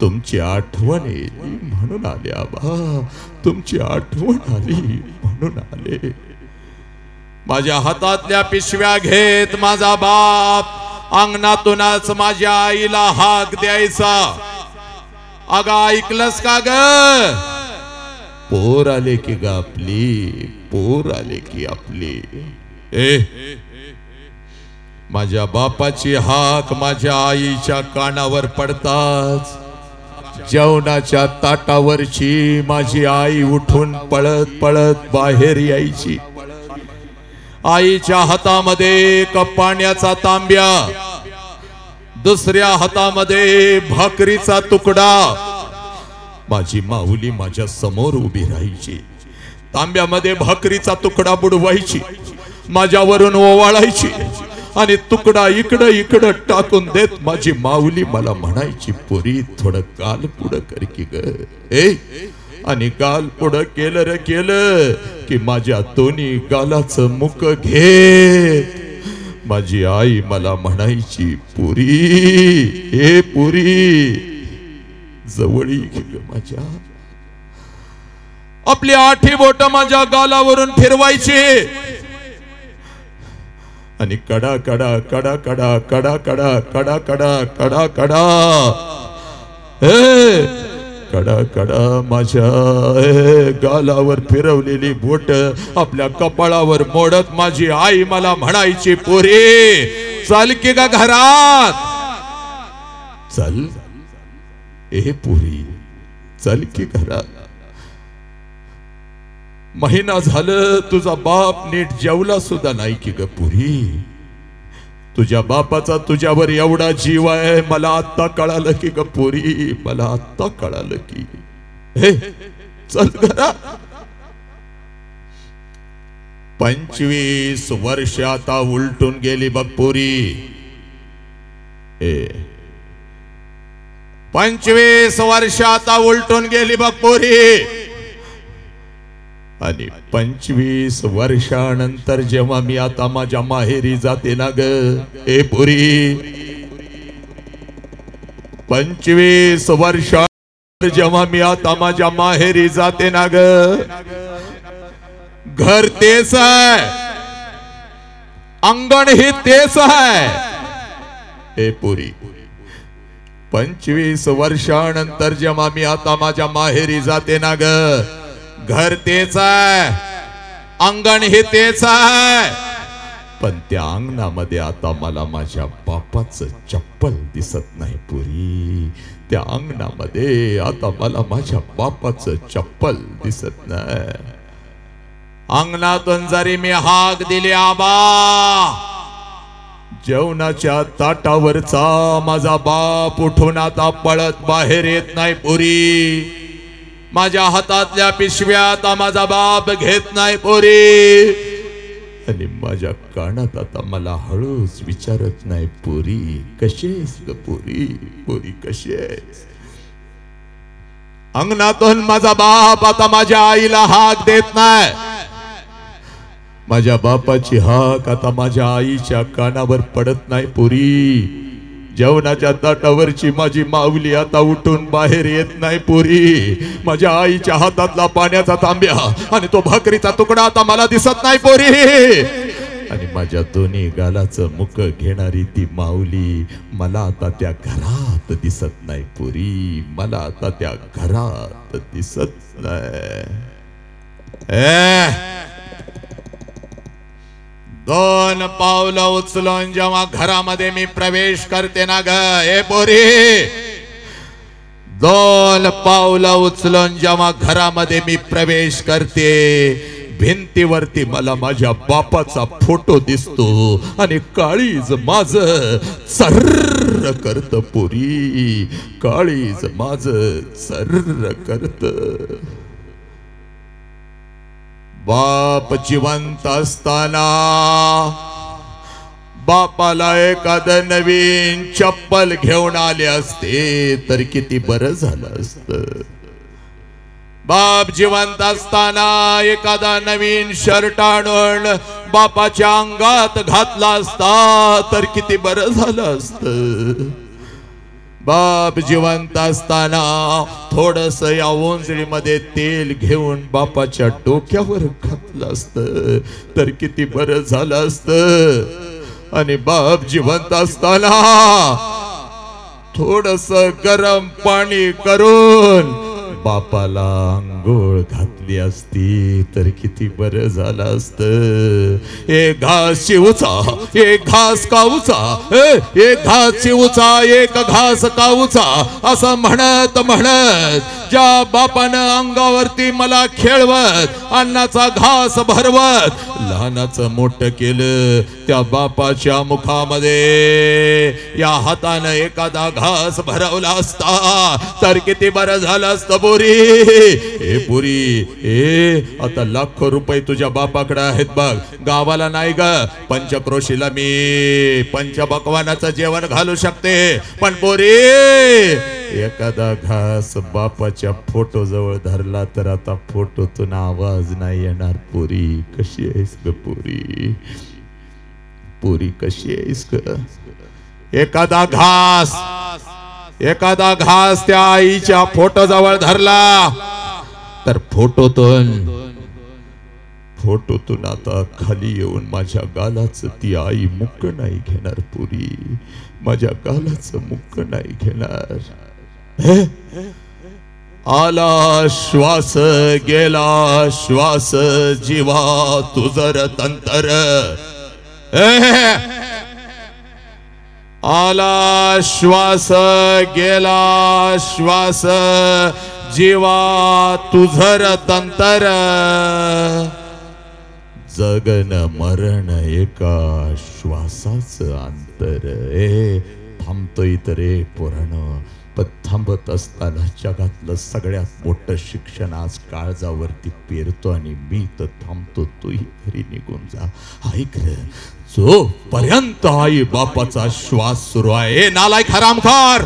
तुमची आठवण आली म्हणून आले आबा, तुमची आठवण आली म्हणून आले। माझ्या हातातल्या पिशव्या घेत माझा बाप अंगणातूनच माझ्या आईला हाक द्यायचा, अगं ऐकलंस का ग, पोर आले की ग आपली, पोर आले की आपली। माझ्या बापाची हाक माझ्या आईच्या कानावर पडताच जेवणाच्या ताटावरची माझी आई उठून पळत पळत बाहेर यायची, आईच्या हातामध्ये एक पाण्याचा तांब्या, दुसऱ्या हातामध्ये भाकरीचा तुकडा, माझी माऊली माझ्या समोर उभी राहायची, तांब्यामध्ये भाकरीचा तुकडा बुडवायची, माझ्यावरून ओवाळायची, आणि तुकडा इकडं टाकून देत माझी माऊली मला म्हणायची, पुरी थोडं गाल पुढं कर की ग, आणि गाल पुढं केलं रे केलं की माझ्या दोन्ही गालाचं मुख घे माझी आई मला म्हणायची, पुरी हे पुरी जवळी घे माझ्या, आपली 8 बोट माझ्या गालावरून फिरवायची, आणि कडा कडा कडा कडा कडा कडा कडा कडा कडा कडा कडा कडा माझ्या गालावर फिरवलेली बोट आपल्या कपाळावर मोडत माझी आई मला म्हणायची, पोरी चल की ग घरात, चल ए पुरी चल की घरात, महिना झालं तुझा बाप नीट जेवला सुद्धा नाही की ग पुरी, तुझ्या बापाचा तुझ्यावर एवढा जीव आहे मला आता कळालं की ग पुरी, मला आता कळालं की, हे चल घरात। 25 वर्ष आता उलटून गेली बघ पुरी, 25 वर्ष आता उलटून गेली बघ पुरी, आणि 25 वर्षानंतर जेव्हा मी आता माझ्या माहेरी जाते ना ग ए पुरी, 25 वर्षानंतर जेव्हा मी आता माझ्या माहेरी जाते ना ग, घर तेच आहे, अंगण ही तेच आहे ए पुरी, 25 वर्षानंतर जेव्हा मी आता माझ्या माहेरी जाते ना ग, घर तेच आहे, अंगण हे तेच आहे, पण त्या अंगणामध्ये आता मला माझ्या बापाचं चप्पल दिसत नाही पुरी, त्या अंगणामध्ये आता मला माझ्या बापाचं चप्पल दिसत नाही। अंगणातून जरी मी हाक दिली आबा, जेवणाच्या ताटावरचा माझा बाप उठून आता पळत बाहेर येत नाही पुरी, माझ्या हातातल्या पिशव्या आता माझा बाप घेत नाही पोरी, आणि माझ्या कानात आता मला हळूच विचारत नाही, पोरी कशीस ग, पोरी पोरी कशीस. अंगणातून माझा बाप आता माझ्या आईला हाक देत नाही. माझ्या बापाची हाक आता माझ्या आईच्या कानावर पडत नाही. पोरी जेवणाच्या ताटावरची माझी माऊली आता उठून बाहेर येत नाही. पोरी माझ्या आईच्या हातातला पाण्याचा तांब्या आणि तो भाकरीचा तुकडा आता मला दिसत नाही. पोरी आणि माझ्या दोन्ही गालाचं मुख घेणारी ती माऊली मला आता त्या घरात दिसत नाही. पोरी मला आता त्या घरात दिसत नाही. 2 पावलं उचलून जेव्हा घरामध्ये मी प्रवेश करते ना ग ए पोरी, 2 पावलं उचलून जेव्हा घरामध्ये मी प्रवेश करते, भिंतीवरती मला माझ्या बापाचा फोटो दिसतो आणि काळीज माझ सर्र करत. पोरी काळीज माझ सर्र करत. बाप जिवंत असताना बापाला एखादं नवीन चप्पल घेऊन आले असते तर किती बरं झालं असतं. बाप जिवंत असताना एखादा नवीन शर्ट आणून बापाच्या अंगात घातला असता तर किती बरं झालं असतं. बाप जिवंत असताना थोडस या ओंजळीमध्ये तेल घेऊन बापाच्या डोक्यावर घातलं असतं तर किती बरं झालं असतं. आणि बाप जिवंत असताना थोडस गरम पाणी करून बापाला अंघोळ घातली असती तर किती बरं झालं असतं. एक घास शिवचा एक घास काऊचा, एक घास शिवचा एक घास काऊचा असं म्हणत म्हणत ज्या बापानं अंगावरती मला खेळवत अन्नाचा घास भरवत लहानाचं मोठं केलं, त्या बापाच्या मुखामध्ये या हातानं एखादा घास भरवला असता तर किती बरं झालं असतं. पोरी ए पोरी ए आता लाखो रुपये तुझ्या बापाकडे आहेत बघ. गावाला नाही ग, पंचक्रोशीला मी पंचपक्वानाचं जेवण घालू शकते, पण पोरी एखादा घास बापाच्या फोटो जवळ धरला तर आता फोटोतून आवाज नाही येणार. पोरी कशी आहेस ग पोरी, पोरी कशी आहेस ग. एखादा घास त्या आईच्या फोटो जवळ धरला तर फोटोतून आता खाली येऊन माझ्या गालाचं ती आई मुक्क नाही घेणार. पोरी माझ्या गालाचं मुक्क नाही घेणार. आला श्वास गेला श्वास जीवा तुझर तंतर. आला श्वास गेला श्वास जीवा तुझर तंतर. जगन मरण एका श्वासाचं अंतर. थांबतोय तर रे पोरानं, पण थांबत असताना जगातलं सगळ्यात मोठं शिक्षण आज काळजावरती पेरतो आणि मी तर थांबतो, तोही घरी निघून जा. ऐक रे, जोपर्यंत आई बापाचा श्वास सुरू आहे नालायक हरामखोर,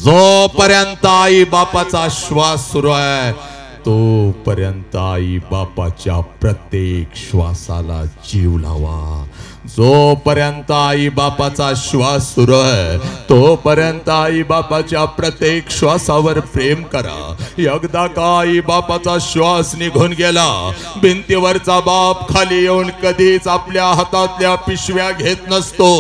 जोपर्यंत आई बापाचा श्वास सुरू आहे तोपर्यंत आई बापाच्या प्रत्येक श्वासाला जीव लावा. जोपर्यंत आई बापाचा श्वास सुरू आहे तोपर्यंत आई बापाच्या प्रत्येक श्वासावर प्रेम करा. एकदा का आई बापाचा श्वास निघून गेला, भिंतीवरचा बाप खाली येऊन कधीच आपल्या हातातल्या पिशव्या घेत नसतो.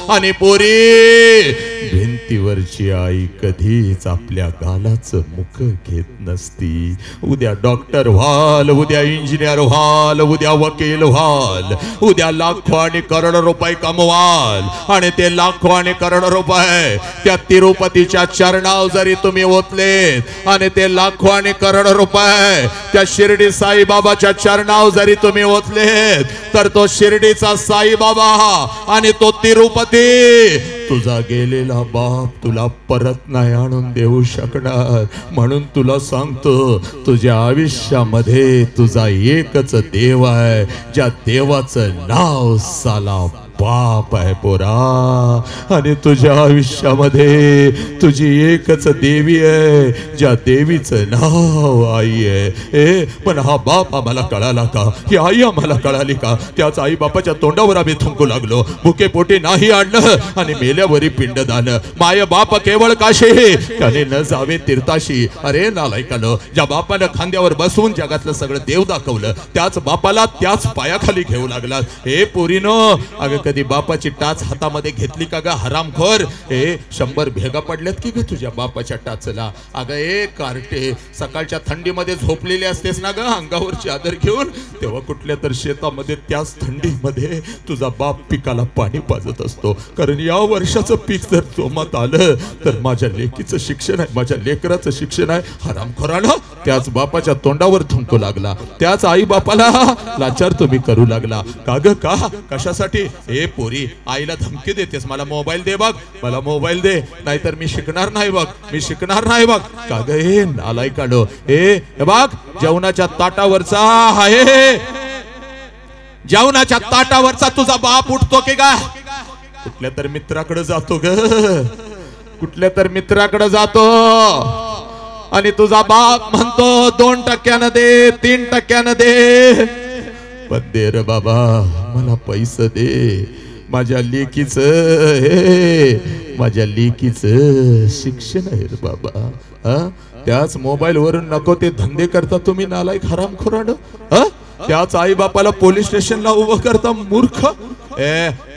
आणि पोरी भिंतीवरची आई कधीच आपल्या गालाचं मुख घेत नसती. उद्या डॉक्टर व्हाल, उद्या इंजिनियर व्हाल, उद्या वकील व्हाल, उद्या लाखो आणि करोड रुपये कमवाल आणि ते लाखो आणि करोड रुपये त्या तिरुपतीच्या चरणावर जरी तुम्ही ओतलेत आणि ते लाखो आणि करोड रुपये त्या शिर्डी साईबाबाच्या चरणावर जरी तुम्ही ओतलेत तर तो शिर्डीचा साईबाबा आणि तो तिरुपती तुझा गेलेला बाप तुला परत नाही आणून देऊ शकणार. म्हणून तुला सांगतो, तुझ्या आयुष्यामध्ये तुझा एकच देव आहे, ज्या देवाचं नाव साला बाप आहे पोरा. आणि तुझ्या आयुष्यामध्ये तुझी एकच देवी आहे, ज्या देवीचं नाव आई आहे. पण हा बाप आम्हाला कळाला का? ही आई आम्हाला कळाली का? त्याच आई बापाच्या तोंडावर आम्ही थुंकू लागलो. भुके पोटी नाही आणलं आणि मेल्यावरी पिंडदान. माय बाप केवळ काशे त्याने न जावे तीर्थाशी. अरे नालायकानं, ज्या बापानं खांद्यावर बसून जगातलं सगळं देव दाखवलं, त्याच बापाला त्याच पायाखाली घेऊ लागला. हे पोरीनो, अगं कधी बापाची टाच हातामध्ये घेतली का ग हरामखोर? 100 भेगा पडल्यात की ग तुझ्या बापाच्या टाचला? अगं कार्टे, सकाळच्या थंडीमध्ये झोपलेली असतेस ना ग अंगावर चादर घेऊन, तेव्हा कुठल्या तर शेतामध्ये त्याच थंडीमध्ये तुझा बाप पिकाला पाणी पाजत असतो. कारण या वर्षाचं पीक जर जोमात आलं तर माझ्या लेकीचं शिक्षण आहे, माझ्या लेकराचं शिक्षण आहे. हरामखोरानं त्याच बापाच्या तोंडावर थुंकू लागला, त्याच आई बापाला लाचार तुम्ही करू लागला. का ग का? कशासाठी? पोरी, आईला धमकी देतेस, मला मोबाईल दे बघ, मला मोबाईल दे, नाहीतर मी शिकणार नाही बघ, मी शिकणार नाही बघ. का ग नालायकानो, हे बघ जेवणाच्या ताटावरचा आहे, जेवणाच्या ताटावरचा तुझा बाप उठतो की का? कुठल्या तर मित्राकडे जातो ग, कुठल्या तर मित्राकडे जातो आणि तुझा बाप म्हणतो 2% दे, 3% दे. पण दे रे बाबा, मला पैसे दे, माझ्या लेकीचं, माझ्या लेकीचं शिक्षण आहे रे बाबा. त्याच मोबाईल वरून नको ते धंदे करता तुम्ही नालायक हरामखोरानं. त्याच आई बापाला पोलीस स्टेशनला उभं करता मूर्ख.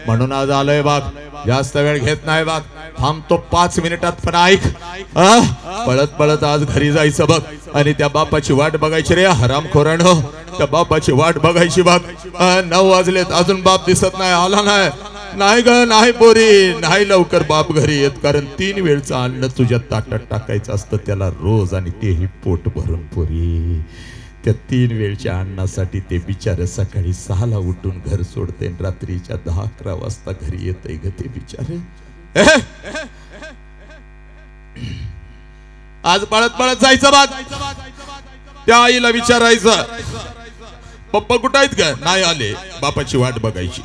म्हणून आज आलोय बाग, जास्त वेळ घेत नाही बाग, थांबतो 5 मिनिटात. पण ऐक, पळत पळत आज घरी जायचं बघ आणि त्या बापाची वाट बघायची रे हरामखोरानं, त्या बापाची वाट बघायची बघ. 9 वाजलेत, अजून बाप दिसत नाही, आला नाही. नाही ग नाही पोरी, नाही लवकर बाप घरी येत, कारण 3 वेळचं अन्न तुझ्या ताटात टाकायचं असतं त्याला रोज, आणि तेही पोट भरून. पोरी, त्या 3 वेळच्या अन्नासाठी ते बिचारे सकाळी 6ला उठून घर सोडते, रात्रीच्या 10-11 वाजता घरी येते ग ते बिचारे. आज पळत पळत जायचं बाग, त्या आईला विचारायचं पप्पा कुठं आहेत का? नाही आले. बापाची वाट बघायची.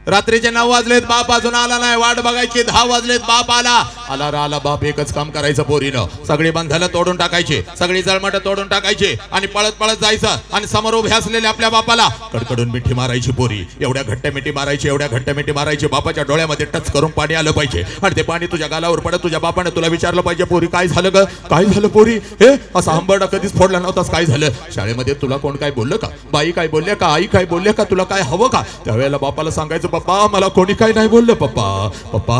रात्रीचे 9 वाजलेत, बाप अजून आला नाही, वाट बघायची. 10 वाजलेत, बाप आला. आला बाप एकच काम करायचं पोरीनं, सगळी बंधनं तोडून टाकायची, सगळी जळमट तोडून टाकायची आणि पळत पळत जायचं आणि समोर उभे असलेले आपल्या बापाला कडकडून मिठी मारायची. पोरी एवढ्या घट्ट मिठी मारायची, एवढ्या घट्ट मिठी मारायची, बापाच्या डोळ्यामध्ये टच करून पाणी आलं पाहिजे आणि ते पाणी तुझ्या गालावर पडत तुझ्या बापाने तुला विचारलं पाहिजे, पोरी काय झालं ग, काय झालं पोरी? हे असा हंबरडा कधीच फोडला नव्हतास, काय झालं? शाळेमध्ये तुला कोण काय बोललं का? बाई काय बोलल्या का? आई काय बोलल्या का? तुला काय हवं का? त्यावेळेला बापाला सांगायचं, पप्पा मला कोणी काय नाही बोललं. पप्पा पप्पा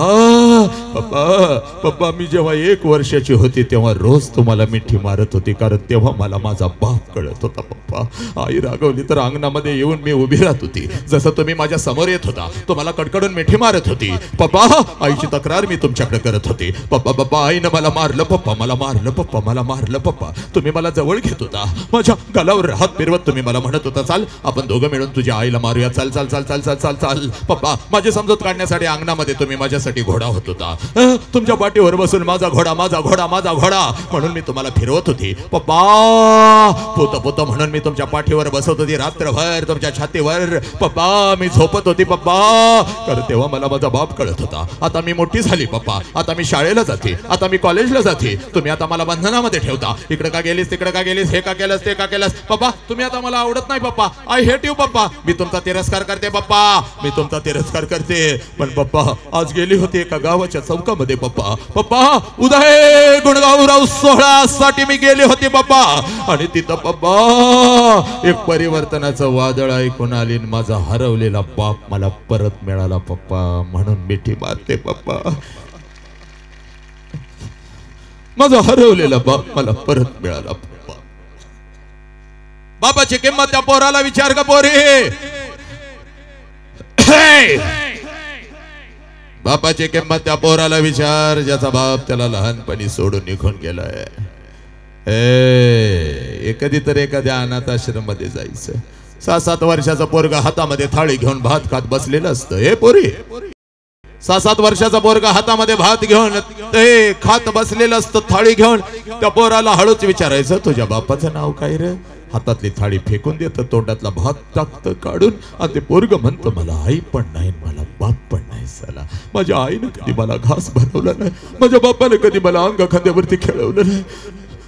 पप्पा पप्पा मी जेव्हा 1 वर्षाची होती तेव्हा रोज तुम्हाला मिठी मारत होती, कारण तेव्हा मला माझा बाप कळत होता. पप्पा, आई रागवली तर अंगणामध्ये येऊन मी उभी राहत होती, जसं तुम्ही माझ्या समोर येत होता तुम्हाला कडकडून मिठी मारत होती. पप्पा, आईची तक्रार मी तुमच्याकडे करत होती. पप्पा पप्पा आईनं मला मारलं, पप्पा मला मारलं, पप्पा मला मारलं. पप्पा, तुम्ही मला जवळ घेत होता, माझ्या गालावर हात फिरवत तुम्ही मला म्हणत होता, चाल आपण दोघं मिळून तुझ्या आईला मारूया, चाल चाल चाल चाल चाल चाल चाल. पप्पा, माझी समजूत काढण्यासाठी अंगणामध्ये तुम्ही माझ्यासाठी घोडा होत होता, तुमच्या पाठीवर बसून माझा घोडा माझा घोडा माझा घोडा म्हणून मी तुम्हाला फिरवत होती. पप्पा, पोत पोत म्हणून मी तुमच्या पाठीवर बसवत होती रात्रभर तुमच्या छातीवर. पप्पा, मी झोपत होती पप्पा, कारण तेव्हा मला माझा बाप कळत होता. आता मी मोठी झाली पप्पा, आता मी शाळेला जाते, आता मी कॉलेजला जाते, तुम्ही आता मला बंधनामध्ये ठेवता. इकडे का गेलीस, तिकडे का गेलीस, हे का केलंस, ते का केलंस. पप्पा, तुम्ही आता मला आवडत नाही पप्पा, आय हेट यू पप्पा, मी तुमचा तिरस्कार करते पप्पा, मी तुमचा तिरस्कार करते. पण पप्पा, आज गेली होती एका गावाच्या चौकामध्ये पप्पा, पप्पा उदय गुणगावराव सोहळ्यासाठी मी गेली होती पप्पा, आणि तिथं पप्पा एक परिवर्तनाचं वादळ ऐकून आली, माझा हरवलेला बाप मला परत मिळाला पप्पा, म्हणून मिठी मारते पप्पा. माझा हरवलेला बाप मला परत मिळाला पप्पा. बापाची किंमत त्या पोराला विचार का पोरी, बापाची किंमत त्या पोराला विचार, ज्याचा बाप त्याला लहानपणी सोडून निघून गेलाय. कधीतरी एखाद्या अनाथ आश्रम मध्ये जायचं, 6-7 वर्षाचा पोरगा हातामध्ये थाळी घेऊन भात खात बसलेलं असतं. हे पोरी, 6-7 वर्षाचा पोरगा हातामध्ये भात घेऊन ते खात बसलेलं असतं थाळी घेऊन. त्या पोराला हळूच विचारायचं, तुझ्या बापाचं नाव काय रे? हातातली थाळी फेकून देतं, तोंडातला भात टाकतं काढून, आणि ते पोरग म्हणतं, मला आई पण नाही, मला बाप पण नाही. साला, माझ्या आईनं कधी मला घास भरवला नाही, माझ्या बापाने कधी मला अंग खांद्यावरती खेळवलं नाही.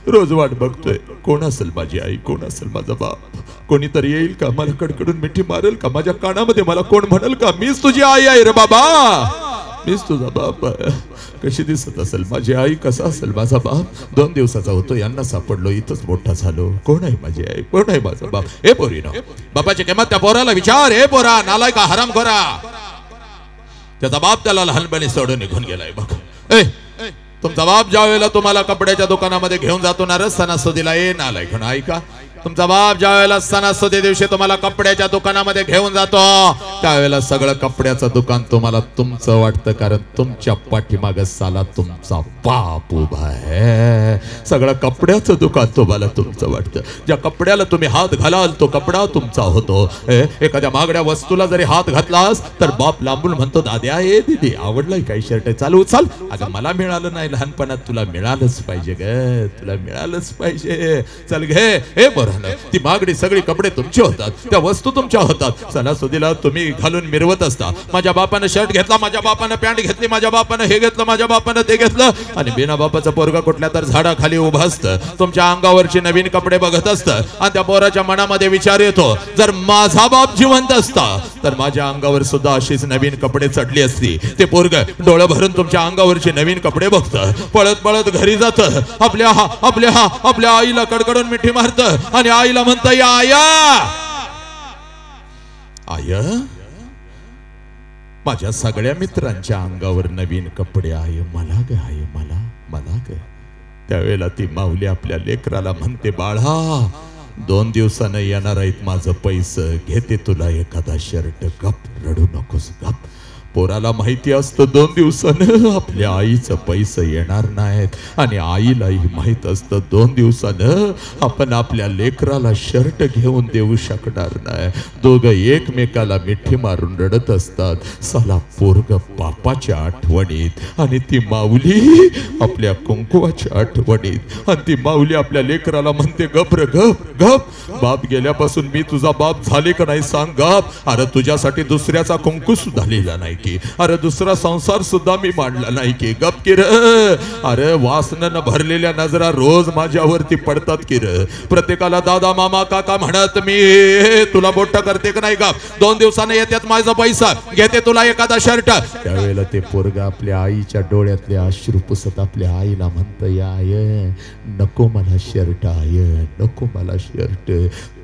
रोज वाट बघतोय, कोण असेल माझी आई, कोण असेल माझा बाप, कोणीतरी येईल का, मला कडकडून मिठी मारेल का, माझ्या कानामध्ये मला कोण म्हणेल का, मीच तुझी आई आहे रे बाबा, मीच तुझा बाप. कशी दिसत असेल माझी आई, कसा असेल माझा बाप? 2 दिवसाचा होतो, यांना सापडलो, इथंच मोठा झालो. कोण आहे माझी आई, कोण आहे माझा बाप? हे पोरीनो, बापाची किंमत त्या पोराला विचार. हे पोरा, नालाय का, हरामखोरा, त्याचा बाप त्याला लहानपणी सोडून निघून गेलाय बघ. तुमचा बाप ज्या वेळेला तुम्हाला कपड्याच्या दुकानामध्ये घेऊन जातो ना, सणासुदीला, ये नालाय खण, ऐका, तुमचा बाप ज्या वेळेला सणासुदी दिवशी तुम्हाला कपड्याच्या दुकानामध्ये घेऊन जातो, त्यावेळेला सगळं कपड्याचं दुकान तुम्हाला तुमचं वाटतं, कारण तुमच्या पाठीमागे साला तुमचा बाप उभा आहे. सगळं कपड्याचं दुकान तुम्हाला तुमचं वाटतं. ज्या कपड्याला तुम्ही हात घालाल तो कपडा तुमचा होतो. एखाद्या महागड्या वस्तूला जरी हात घातलास तर बाप लांबून म्हणतो, दाद्या, ए दीदी, आवडलाय काही शर्ट, चालू चाल. अगं मला मिळालं नाही लहानपणात, तुला मिळालंच पाहिजे ग, तुला मिळालंच पाहिजे, चल घे. हे बरं, ती मागणी सगळी कपडे तुमचे होतात, त्या वस्तू तुमच्या होतात. सणासुदीला तुम्ही घालून मिरवत असता, माझ्या बापानं शर्ट घेतला, माझ्या बापानं पॅन्ट घेतली, माझ्या बापानं हे घेतलं, माझ्या बापानं ते घेतलं, आणि बिना बापाचं पोरगा कुठल्या तर झाडाखाली उभं असतं, तुमच्या अंगावरचे नवीन कपडे बघत असतं, आणि त्या पोराच्या मनामध्ये विचार येतो, जर माझा बाप जिवंत असता तर माझ्या अंगावर सुद्धा अशीच नवीन कपडे चढली असती. ते पोरग डोळं भरून तुमच्या अंगावरचे नवीन कपडे बघतं, पळत पळत घरी जातं, आपल्या आईला कडकडून मिठी मारतं, आणि आईला म्हणतं, या आया, आय, माझ्या सगळ्या मित्रांच्या अंगावर नवीन कपडे आहे, मला ग, आहे मला ग. त्यावेळेला ती माऊली आपल्या लेकराला म्हणते, बाळा, 2 दिवसानं येणार आहेत माझं पैसे, घेते तुला एखादा शर्ट, गप, रडू नकोस, गप. पोराला माहिती असतं 2 दिवसानं आपल्या आईचं पैसे येणार नाहीत, आणि आईलाही माहित असतं 2 दिवसानं आपण आपल्या लेकराला शर्ट घेऊन देऊ शकणार नाही. दोघं एकमेकाला मिठी मारून रडत असतात. साला पोरग बापाच्या आठवणीत, आणि ती माऊली आपल्या कुंकुवाच्या आठवणीत, आणि ती माऊली आपल्या लेकराला म्हणते, गप रे, गप गप, बाप गेल्यापासून मी तुझा बाप झाले का नाही सांग, गप. अरे तुझ्यासाठी दुसऱ्याचा कुंकू सुद्धा लिहिला नाही की, अरे दुसरा संसार सुद्धा मी मांडला नाही की, गप की र. अरे वासनेनं भरलेल्या नजरा रोज माझ्यावरती पडतात की र. प्रत्येकाला दादा, मामा, काका म्हणत मी तुला मोठं करते का नाही, गप. 2 दिवसाने येतात माझा पैसा, घेते तुला एखादा शर्ट. त्यावेळेला ते पोरग आपल्या आईच्या डोळ्यातले अश्रू पुसत आपल्या आईला म्हणत, आय, नको मला शर्ट, आय, नको मला शर्ट,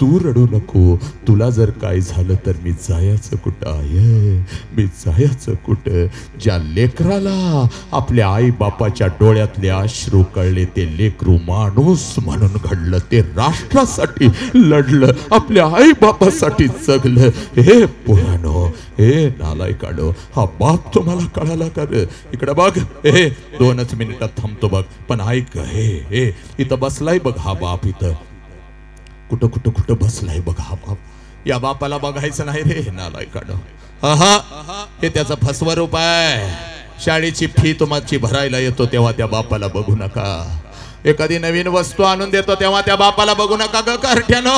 तू रडू नको, तुला जर काय झालं तर मी जायचं कुठं, आय, मी जायचं कुठं. ज्या लेकराला आपल्या आई बापाच्या डोळ्यातले अश्रू कळले, ते लेकरू माणूस म्हणून घडलं, ते राष्ट्रासाठी लढलं, आपल्या आई बापासाठी जगलं. हे पुराणो, हे नालायकानो, हा बाप तुम्हाला कळाला का रे? इकडे बघ, हे 2च मिनिटात थांबतो बघ, पण ऐक, हे इथं बसलाय बघ हा बाप, इथं कुठं बसलाय बघ हा बाप. या बापाला बघायचं नाही रे नालायकानो. हे त्याचं फसवरूप आहे. शाळेची फी तुमची भरायला येतो तेव्हा त्या बापाला बघू नका. एखादी नवीन वस्तू आणून देतो तेव्हा त्या बापाला बघू नका ग कारठ्यानो.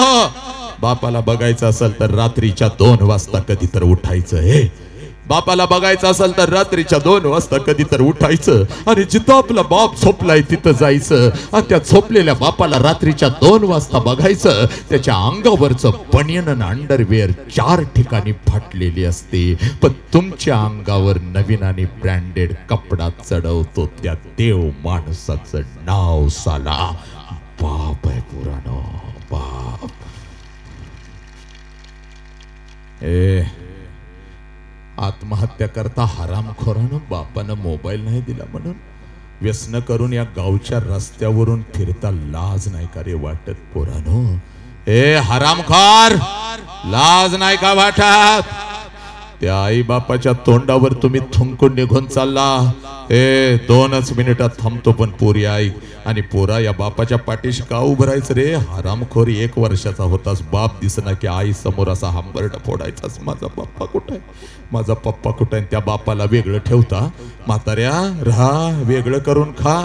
बापाला बघायचं असेल तर रात्रीच्या 2 वाजता कधी तर उठायचं. हे बापाला बघायचं असेल तर रात्रीच्या 2 वाजता कधी तर उठायचं, आणि जिथं आपला बाप झोपलाय तिथं जायचं, आणि त्या झोपलेल्या बापाला रात्रीच्या 2 वाजता बघायचं. त्याच्या अंगावरचं बनियन आणि अंडरवेअर 4 ठिकाणी फाटलेली असते, पण तुमच्या अंगावर नवीन आणि ब्रँडेड कपडा चढवतो त्या देव माणसाचं नाव साला बाप आहे. पुराणो बाप. आत्महत्या करता हरामखोरानं बापानं मोबाईल नाही दिला म्हणून व्यसन करून या गावच्या रस्त्यावरून फिरता लाज नाही का रे वाटत पोरानो? हरामखोर, लाज नाही का वाटत? त्या आई बापाच्या तोंडावर तुम्ही थुंकून निघून चालला. 2च मिनिटात थांबतो पण पोरी ऐक. आणि पोरा या बापाच्या पाठीशी का उभं राहायचं रे? हरामखोरी 1 वर्षाचा होतास, बाप दिसना की आई समोर असा हंबरडा फोडायचास. माझा पप्पा कुठे आहे, माझा पप्पा कुठे आहे? त्या बापाला वेगळं ठेवता, म्हाताऱ्या राहा वेगळं करून खा,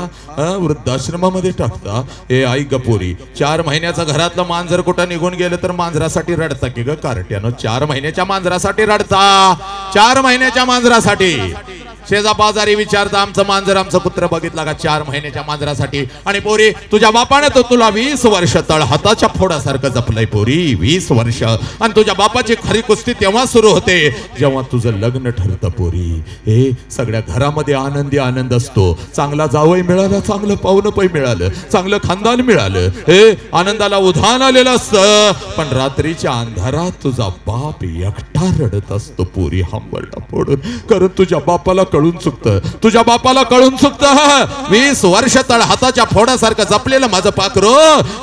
वृद्धाश्रमामध्ये टाकता. आई गपोरी 4 महिन्याचा घरातलं मांजर कुठं निघून गेलं तर मांजरासाठी रडता की ग कार्ट्यानं? 4 महिन्याच्या मांजरासाठी रडता, 4 महिन्याच्या मांजरासाठी. शेजा बाजारी विचारता आमचं मांजर आमचं कुत्र बघितला का 4 महिन्याच्या मांजरासाठी? आणि पोरी तुझ्या बापाने तर तुला 20 वर्ष तळ हाताच्या फोडासारखं जपलंय पोरी, 20 वर्ष. आणि तुझ्या बापाची खरी कुस्ती तेव्हा सुरू होते जेव्हा तुझं लग्न ठरतं पोरी. सगळ्या घरामध्ये आनंदी आनंद असतो. चांगला जावई मिळाला, चांगलं पाहुणं पै मिळालं, चांगलं खानदान मिळालं, आनंदाला उधाण आलेलं असतं. पण रात्रीच्या अंधारात तुझा बाप एकटा रडत असतो पोरी हंबरडा फोडून. कारण तुझ्या बापाला कळून चुकतं, तुझ्या बापाला कळून चुकतं. 20 वर्ष तळ हाताच्या फोडासारखं जपलेलं माझं पाखरू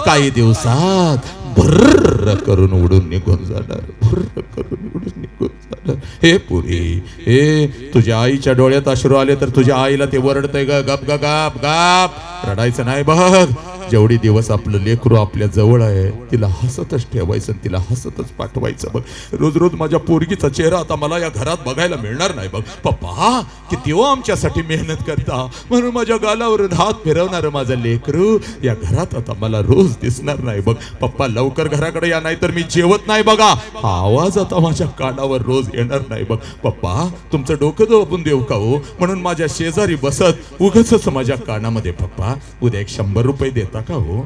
काही दिवसात भर्र करून उडून निघून जाणार, भर्र करून उडून निघून जाणार. हे पुरी, तुझ्या आईच्या डोळ्यात अश्रू आले तर तुझ्या आईला ते वरडतंय ग, गप ग गप गप, रडायचं नाही बघ. जेवढी दिवस आपलं लेकरू आपल्या जवळ आहे तिला हसतच ठेवायचं, तिला हसतच पाठवायचं बघ. रोज रोज माझ्या पोरगीचा चेहरा आता मला या घरात बघायला मिळणार नाही बघ. पप्पा किती आमच्यासाठी मेहनत करता, म्हणून माझ्या गालावरून हात फिरवणार माझं लेकरू या घरात आता मला रोज दिसणार नाही बघ. पप्पा लवकर घराकडे या, नाही तर मी जेवत नाही बघा. हा आवाज आता माझ्या कानावर रोज येणार नाही बघ. पप्पा तुमचं डोकं दाबून देऊ का हो, म्हणून माझ्या शेजारी बसत उगाचच माझ्या कानामध्ये पप्पा उद्या 100 रुपये देता का हो?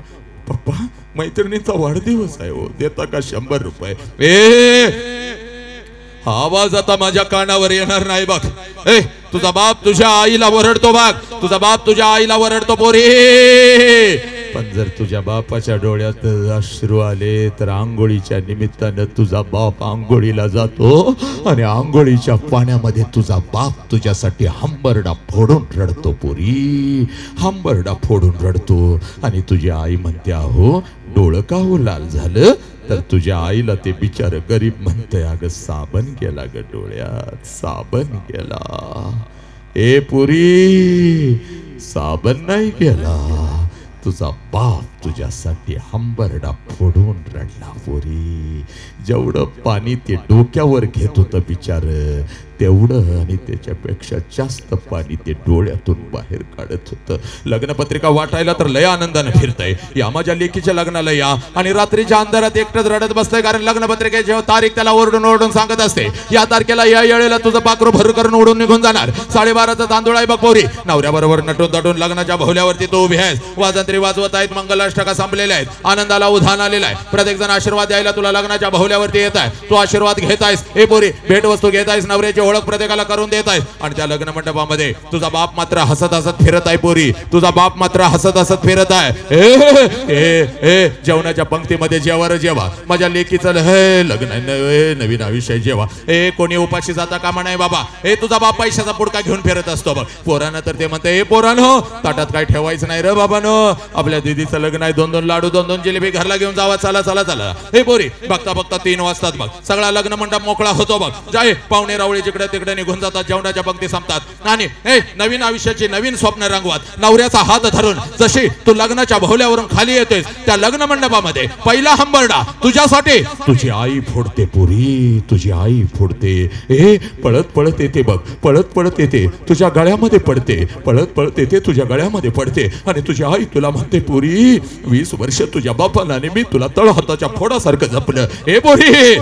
पप्पा मैत्रिणीचा वाढदिवस आहे हो, देता का 100 रुपये? आवाज आता माझ्या कानावर येणार नाही बघ. तुझा बाप तुझ्या आईला ओरडतो बघ, तुझा बाप तुझ्या आईला ओरडतो पोरी. पण जर तुझ्या बापाच्या डोळ्यात अश्रू आले तर आंघोळीच्या निमित्तानं तुझा बाप आंघोळीला जातो आणि आंघोळीच्या पाण्यामध्ये तुझा बाप तुझ्यासाठी हंबरडा फोडून रडतो पोरी, हंबरडा फोडून रडतो. आणि तुझी आई म्हणते अहो डोळं का हो लाल झालं? तर तुझ्या आईला ते बिचार गरीब म्हणते अगं साबण गेला ग डोळ्यात, साबण गेला. पुरी साबण नाही गेला, तुझा बाप तुझ्यासाठी हंबरडा फोडून रडला पोरी. जेवढं पाणी ते डोक्यावर घेत होतं बिचार तेवढं आणि त्याच्यापेक्षा जास्त पाणी ते डोळ्यातून बाहेर काढत होतं. लग्नपत्रिका वाटायला तर लय आनंदाने फिरतय, या माझ्या लेकीच्या लग्नाला या, आणि रात्रीच्या अंधारात एकटंच रडत बसतंय कारण लग्नपत्रिकेची तारीख त्याला ओरडून ओरडून सांगत असते या तारखेला या वेळेला तुझं पाखरू भर करून उडून निघून जाणार. 12:30चा तांदूळ आहे बघ पोरी. नवऱ्याबरोबर नटून तटून लग्नाच्या भोवल्यावरती तू उभी आहेस, वाजंत्री वाजवत आहेत, मंगलाष्टका संपलेले आहेत, आनंदाला उधाण आलेला आहे. प्रत्येक जण आशीर्वाद द्यायला तुला लग्नाच्या भोवल्यावरती येत आहे. तू आशीर्वाद घेत आहेस, पोरी भेटवस्तू घेत आहेस, नवऱ्याची ओळख प्रत्येकाला करून देत आहेस. आणि त्या लग्न मंडपामध्ये तुझा बाप मात्र हसत हसत फिरत आहे पोरी, तुझा बाप मात्र हसत हसत फिरत आहे. जेवणाच्या पंक्तीमध्ये जेवा जेवा माझ्या लेकीचं लग्न नवीन आयुष्य जेवा. कोणी उपाशी जाता कामा नाही बाबा. तुझा बाप पैशाचा पुडका घेऊन फिरत असतो बघ. पोरानं तर ते म्हणते पोरानो ताटात काय ठेवायचं नाही रे बाबानो, आपल्या दीदीचं लग्न आहे, 2-2 लाडू 2-2 जिलेबी घरला घेऊन जावा, चला चला चला. पोरी बघता बघता 3 वाजतात बघ. सगळा लग्न मंडप मोकळा होतो बघ. जाय पाहुणे रावळे जिकडे तिकडे निघून जातात, जेवणाच्या पंक्ती संपतात आणि नवीन आयुष्याची नवीन स्वप्न रंगवत नवऱ्याचा हात धरून जशी तू लग्नाच्या भोवल्यावरून खाली येतेस त्या लग्न मंडपामध्ये पहिला हंबरडा तुझ्यासाठी तुझी आई फोडते पोरी, तुझी आई फोडते. पळत पळत येते बघ, पळत पळत येते तुझ्या गळ्यामध्ये पडते, पळत पळत येते तुझ्या गळ्यामध्ये पडते. आणि तुझी आई तुला म्हणते पोरी 20 वर्ष तुझ्या बापाला मी तुला तळ हाताच्या फोडासारखं जपलं. पोरी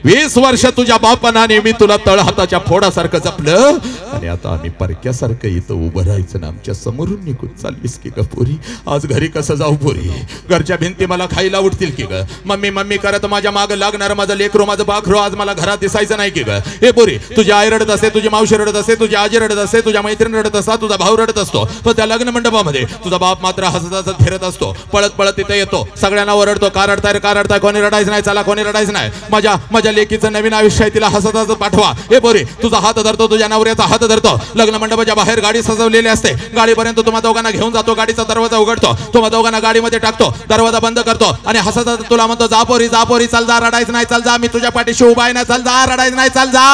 20 वर्ष तुझ्या बापाने मी तुला तळ हाताच्या फोडासारखं जपलं आणि आता आम्ही परक्यासारखं इथं उभं राहायचं ना आमच्या समोरून निघून चाललीस की ग पोरी? आज घरी कसं जाऊ पोरी? घरच्या भिंती मला खायला उठतील की ग? मम्मी मम्मी करत माझ्या मागं लागणार माझं लेकरू माझं पाखरू आज मला घरात दिसायचं नाही की ग? पोरी तुझी आई रडत असते, तुझी मावशी रडत असते, तुझी आजी रडत असते, तुझ्या मैत्रीण रडत असता, तुझा भाऊ रडत असतो. पण त्या लग्न मंडपामध्ये तुझा बाप मात्र हसत हसत फिरत असतो, पळत पळत तिथे येतो, सगळ्यांना ओरडतो का रडताय का रडताय, कोणी रडायचं नाही, चला कोणी रडायचं नाही. माझ्या माझ्या लेकीचं नवीन आयुष्य आहे, तिला हसत हसत पाठवा. हे पोरी, तुझा हात धरतो, तुझ्या नवऱ्याचा हात धरतो. लग्न मंडपाच्या बाहेर गाडी सजवलेली असते. गाडीपर्यंत तुम्हा दोघांना घेऊन जातो. गाडीचा दरवाजा उघडतो, तुम्हा दोघांना गाडीमध्ये टाकतो, दरवाजा बंद करतो आणि हसत हसत तुला म्हणतो, जा पोरी, जा पोरी, चल जा, रडायचं नाही, चल जा, मी तुझ्या पाठीशी उभा आहे ना, चल जा, रडायचं नाही, चल जा.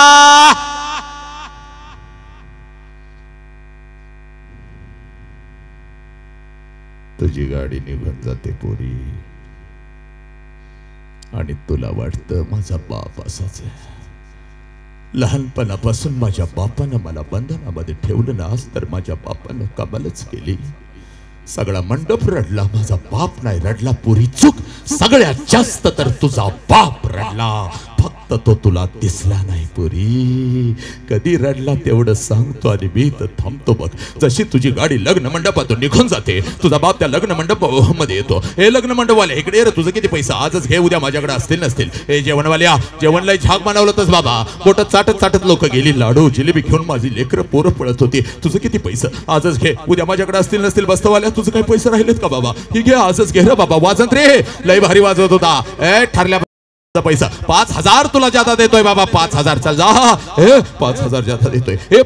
तुझी गाडी निघून जाते पोरी आणि तुला वाटतं माझा बाप असाच आहे. लहानपणापासून माझ्या बापानं मला बंधनामध्ये ठेवलं ना, तर माझ्या बापानं कमालच केली. सगळा मंडप रडला, माझा बाप नाही रडला. पुरी चूक सगळ्यात जास्त तर तुझा बाप रडला, फक्त तो तुला दिसला नाही. पुरी कधी रडला तेवढं सांगतो आणि मी तर थांबतो बघ. जशी तुझी गाडी लग्न मंडपातून निघून जाते, तुझा बाप त्या लग्न मंडपामध्ये येतो. हे लग्न मंडपवाले, इकडे रे, तुझं किती पैसा, आजच घे, उद्या माझ्याकडे असतील नसतील. हे जेवणवाल्या, जेवणला झाक बनवलंच बाबा, बोटत चाटत चाटत लोक गेली, लाडू जिलेबी घेऊन माझी लेकरं पोरं पळत होती. तुझं किती पैसा, आजच घे, उद्या माझ्याकडे असतील नसतील. बस्तवाल्या, तुझं काही पैसे राहिलेत का बाबा, ही घे, आजच घे रे बाबा. वाजत रे, लय भारी वाजवत होता. ठरल्या पैसा 5,000 तुला जादा देतोय बाबा, 5,000, चल जा. 5,000 जादा देतोय. हे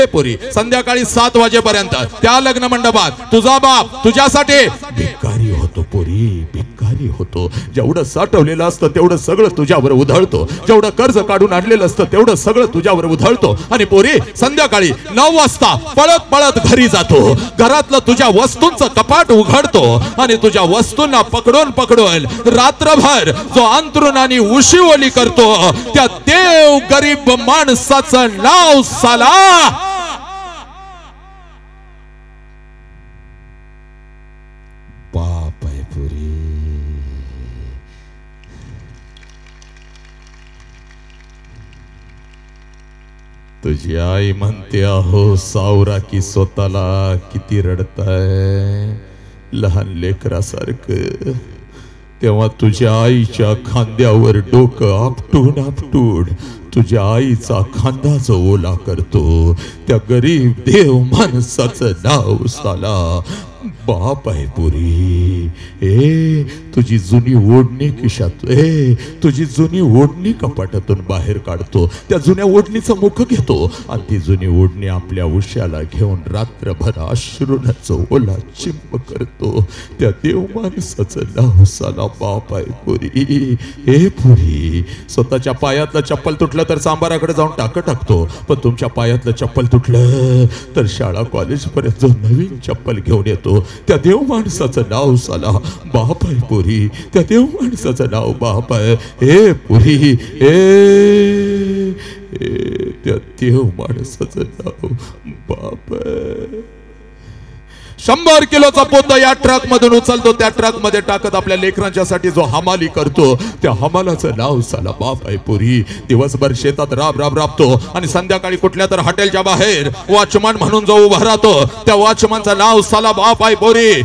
पुरी, संध्याकाळी 7 वाजेपर्यंत त्या लग्न मंडपात तुझा बाप तुझ्यासाठी भिकारी होतो. पुरी भिकारी होतो. जेवढं साठवलेलं असतं तेवढं सगळं तुझ्यावर उधळतो, जेवढं कर्ज काढून आणलेलं असतं तेवढं सगळं तुझ्यावर उधळतो. आणि पोरी संध्याकाळी 9 वाजता पळत पळत घरी जातो. घरातलं तुझ्या वस्तूंचं कपाट उघडतो आणि तुझ्या वस्तूंना पकडून पकडून रात्रभर जो अंतरुण आणि उशिवली करतो, त्या देव गरीब माणसाचं नाव साला बाप आहे. पुरी तुझी आई म्हणते, अहो सावरा की स्वतःला किती रडताय लहान लेकरासारखं. तेव्हा तुझ्या आईच्या खांद्यावर डोकं आपटून आपटून तुझ्या आईचा खांदाच ओला करतो. त्या गरीब देव माणसाचं नाव साला बाप आहे. पुरी तुझी जुनी ओढणी खिशात, तुझी जुनी ओढणी कपाटातून बाहेर काढतो. त्या जुन्या ओढणीचं मुख घेतो आणि ती जुनी ओढणी आपल्या उश्याला घेऊन रात्रभर अश्रूनाचं ओला चिंब करतो. त्या देव माणसाचं नाव साला बाप आहे. पुरी पुरी, स्वतःच्या पायातलं चप्पल तुटलं तर सांबाराकडे जाऊन टाकतो, पण तुमच्या पायातलं चप्पल तुटलं तर शाळा कॉलेज पर्यंत जो नवीन चप्पल घेऊन येतो, त्या देव माणसाचं नाव साला बाप आहे. पुरी त्या देव माणसाचं नाव बाप आहे. हे पुरी त्या देव माणसाचं नाव बाप आहे. 100 किलोचा पोतं या ट्रक मधून उचलतो, त्या ट्रक मध्ये टाकत आपल्या लेकरांच्यासाठी जो हमाली करतो, त्या हमालाचं नाव साला बाप आहे. पुरी दिवसभर शेतात राबतो आणि संध्याकाळी कुठल्या तर हॉटेलच्या बाहेर वॉचमन म्हणून जो उभा राहतो, त्या वॉचमनचं नाव साला बाप आहे. पुरी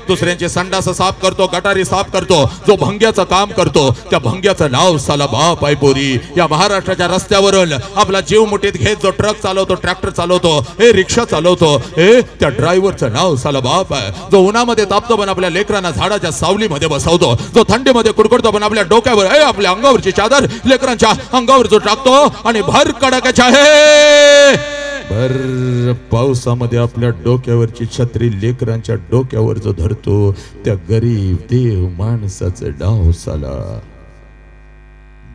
दुसऱ्यांचे संडास साफ करतो, गटारी साफ करतो, जो भंग्याचं काम करतो, त्या भंग्याचं नाव साला बाप आहे. पुरी या महाराष्ट्राच्या रस्त्यावरून आपला जीव मुठीत घेत जो ट्रक चालवतो, ट्रॅक्टर चालवतो, रिक्षा चालवतो, त्या ड्रायव्हरचं नाव साला बाप आहे. जो उन्हामध्ये तापतो पण आपल्या लेकरांना झाडाच्या सावलीमध्ये बसवतो, जो थंडीमध्ये कुडकुडतो पण आपल्या डोक्यावर आपल्या अंगावरची चादर लेकरांच्या अंगावर जो टाकतो आणि भर कडाक्याच्या भर पावसामध्ये आपल्या डोक्यावरची छत्री लेकरांच्या डोक्यावर जो धरतो, त्या गरीब देव माणसाचं नाव साला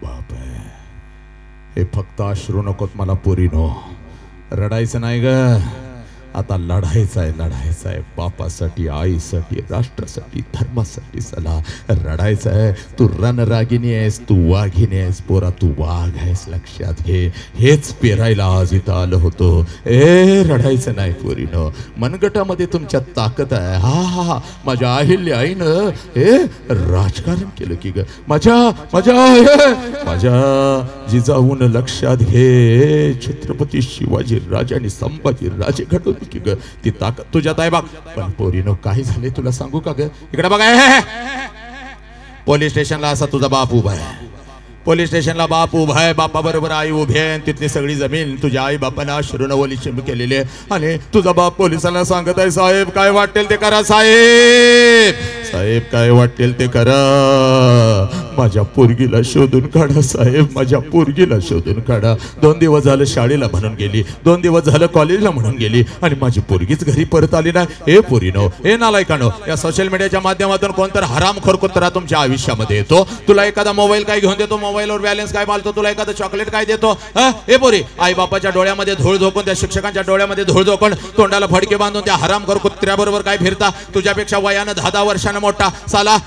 बाप आहे. हे फक्त अश्रू नकोत मला पोरीनो, रडायचं नाही ग, आता लढायचं आहे बापासाठी, आईसाठी, राष्ट्रासाठी, धर्मासाठी. चला रडायचं आहे. तू रणरागिनी आहेस, तू वाघिणी आहेस, पोरा तू वाघ आहेस, लक्षात घे. हेच पेरायला आज इथं आलं होतो. रडायचं नाही पोरीनो, मनगटामध्ये तुमच्या ताकद आहे. हा माझ्या अहिल्या आईनं राजकारण केलं की ग, माझ्या जिजाऊन लक्षात घे. छत्रपती शिवाजी राजे आणि संभाजी राजे घडवले की ग, ती ताकद तुझ्यात आहे बघ. पण पोरीनो काही झाले तुला सांगू का ग, इकडे बघा. पोलीस स्टेशनला असा तुझा बाप उभा आहे, पोलीस स्टेशनला बाप उभा आहे, बापा बरोबर आई उभी आहे. तिथली सगळी जमीन तुझ्या आई बापानं अश्रूनं ओली चिंब केलेली आहे. आणि तुझा बाप पोलिसांना सांगत आहे, साहेब काय वाटेल ते करा, साहेब काय वाटेल ते करा. माझ्या पोरगीला शोधून काढा साहेब, माझ्या पोरगीला शोधून काढा. 2 दिवस झालं शाळेला म्हणून गेली, 2 दिवस झालं कॉलेजला म्हणून गेली आणि माझी पोरगीच घरी परत आली नाही. हे पोरीनो, हे नालायकानो, या सोशल मीडियाच्या माध्यमातून कोणतर हरामखोर कुत्रा तुमच्या आयुष्यामध्ये येतो. तुला एखादा मोबाईल काय घेऊन देतो, मोबाईलवर बॅलन्स काय मारतो, तुला एखादं चॉकलेट काय देतो. हे पोरी, आई बापाच्या डोळ्यामध्ये धूळ झोकून, त्या शिक्षकांच्या डोळ्यामध्ये धूळ झोकून, तोंडाला फडके बांधून त्या हरामखोर कुत्र्याबरोबर काय फिरता. तुझ्यापेक्षा वयानं 10 वर्षानं मोठा साला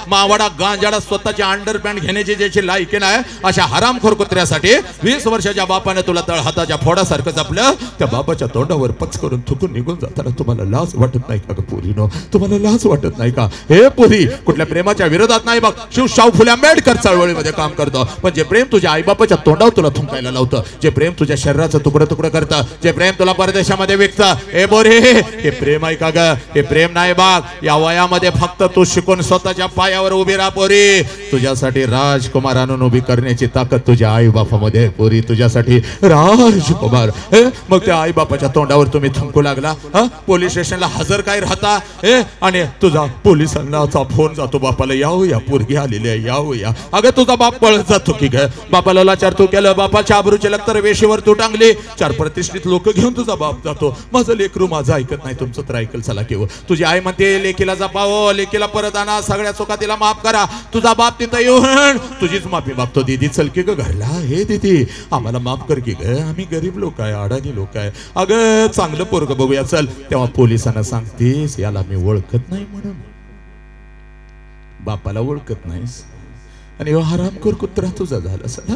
मावडा गांजाडा स्वतःची अंडरपॅन्ट घेण्याची ज्याची लायकी नाही, अशा हरामखोर कुत्र्यासाठी 20 वर्षाच्या बापाने तुला तळहाताच्या फोडासारखं जपलं. त्या बापाच्या तोंडावर पच करून थुकून निघून जाताना तुम्हाला लाज वाटत नाही का ग पोरीनो? तुम्हाला लाज वाटत नाही का? हे पोरी, कुठल्या प्रेमाच्या विरोधात नाही बघ, शिवशाहू फुले आंबेडकर चळवळीमध्ये काम करतो. पण जे प्रेम तुझ्या आईबापाच्या तोंडावर तुला थुंकायला लावतं, जे प्रेम तुझ्या शरीराचं तुकडं तुकडं करतं, जे प्रेम तुला परदेशामध्ये विकतं, हे बोरे, हे प्रेम आहे का ग? हे प्रेम नाही बाग. या वयामध्ये फक्त तू शिकून स्वतःच्या पायावर उभी राहा पोरी. तुझ्यासाठी राजकुमार आणून उभी करण्याची ताकद तुझ्या आई बापामध्ये पोरी, तुझ्यासाठी राजकुमार. मग त्या आई बापाच्या तोंडावर तुम्ही थुंकू लागला. पोलीस स्टेशनला हजर काय राहता आणि तुझा पोलिसांनाचा फोन जातो, बापाला या पोरगी आलेली आहे, या. अगं तुझा बाप पळत जातो की ग? बापाला लाचार तू केलं, बापाच्या आबरूची लक्तर वेशीवर तू टांगली, 4 प्रतिष्ठित लोक घेऊन तुझा बाप जातो. माझं लेकरू माझं ऐकत नाही, तुमचं तर ऐकल चला की. तुझी आई म्हणते लेकीला जपावं, लेकीला परत आणा, सगळ्या चुका तिला माफ करा. तुझा बाप तिथं येऊन तुझीच माफी मागतो. दीदी चल की ग घरला, हे दीदी आम्हाला माफ कर की ग, आम्ही गरीब लोक आहे, अडाणी लोक आहे. अगं चांगलं पोरग बघूया चल. तेव्हा पोलिसांना सांगतेस याला मी ओळखत नाही म्हणून, बापाला ओळखत नाहीस आणि हरामखोर कुत्रा तुझा झाला सगळा.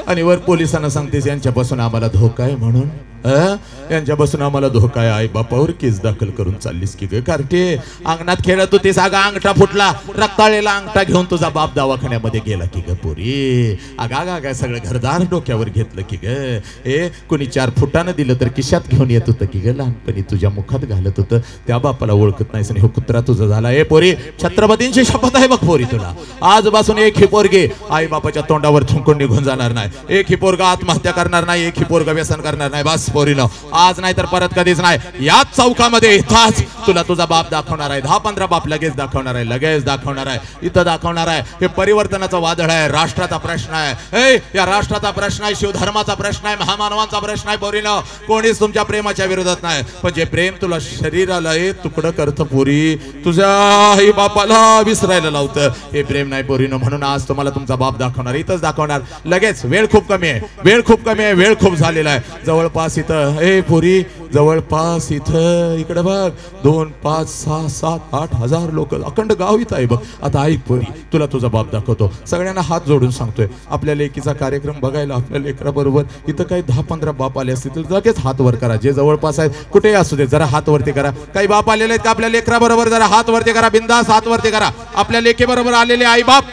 आणि वर पोलिसांना सांगतेस यांच्यापासून आम्हाला धोका आहे म्हणून, यांच्यापासून आम्हाला धोका आहे. आई बापावर केस दाखल करून चाललीस की ग कार्टे? अंगणात खेळत होती, सागा अंगठा फुटला, रक्ताळलेला अंगठा घेऊन तुझा बाप दवाखान्यामध्ये गेला की ग पोरी? आगा काय सगळं घरदार डोक्यावर घेतलं की ग? हे कोणी 4 फुटानं दिलं तर किशात घेऊन येत होतं की ग? लहानपणी तुझ्या मुखात घालत होतं, त्या बापाला ओळखत नाहीस आणि हो कुत्रा तुझा झाला. हे पोरी, छत्रपतींची शपथ आहे बघ पोरी तुला, आजपासून एक ही पोरगी आई बापाच्या तोंडावर थुंकून निघून जाणार नाही. एक ही पोरगा आत्महत्या करणार नाही, एक ही पोरगा व्यसन करणार नाही. बस पोरीनं, आज नाही तर परत कधीच नाही. याच चौकामध्ये इथंच तुला तुझा बाप दाखवणार आहे. 10-15 बाप लगेच दाखवणार आहे, लगेच दाखवणार आहे, इथं दाखवणार आहे. हे परिवर्तनाचं वादळ आहे, राष्ट्राचा प्रश्न आहे. या राष्ट्राचा प्रश्न आहे, शिवधर्माचा प्रश्न आहे, महामानवांचा प्रश्न आहे पोरीनं. कोणीच तुमच्या प्रेमाच्या विरोधात नाही. पण जे प्रेम तुला शरीराला तुकडं करतं पोरी, तुझ्या आई बापाला विसरायला लावतं, हे प्रेम नाही पोरीनं. म्हणून आज तुम्हाला तुमचा बाप दाखवणार, इथंच दाखवणार लगेच. वेळ खूप कमी आहे, वेळ खूप कमी आहे, वेळ खूप झालेला आहे. जवळपास इथं पोरी, जवळपास इथं इकडे बघ 2, 5, 6, 7, 8 हजार लोक, अखंड गाव इथं आहे बघ. आता ऐक पोरी, तुला तुझा बाप दाखवतो. सगळ्यांना हात जोडून सांगतोय, आपल्या लेकीचा कार्यक्रम बघायला आपल्या लेकराबरोबर इथं काही 10-15 बाप आले असतील तर लगेच हात वर करा. जे जवळपास आहेत कुठेही असू दे, जरा हात वरती करा. काही बाप आलेले आहेत का आपल्या लेकराबरोबर? जरा हात वरती करा, बिंदास हात वरती करा. आपल्या लेकीबरोबर आलेले आई बाप,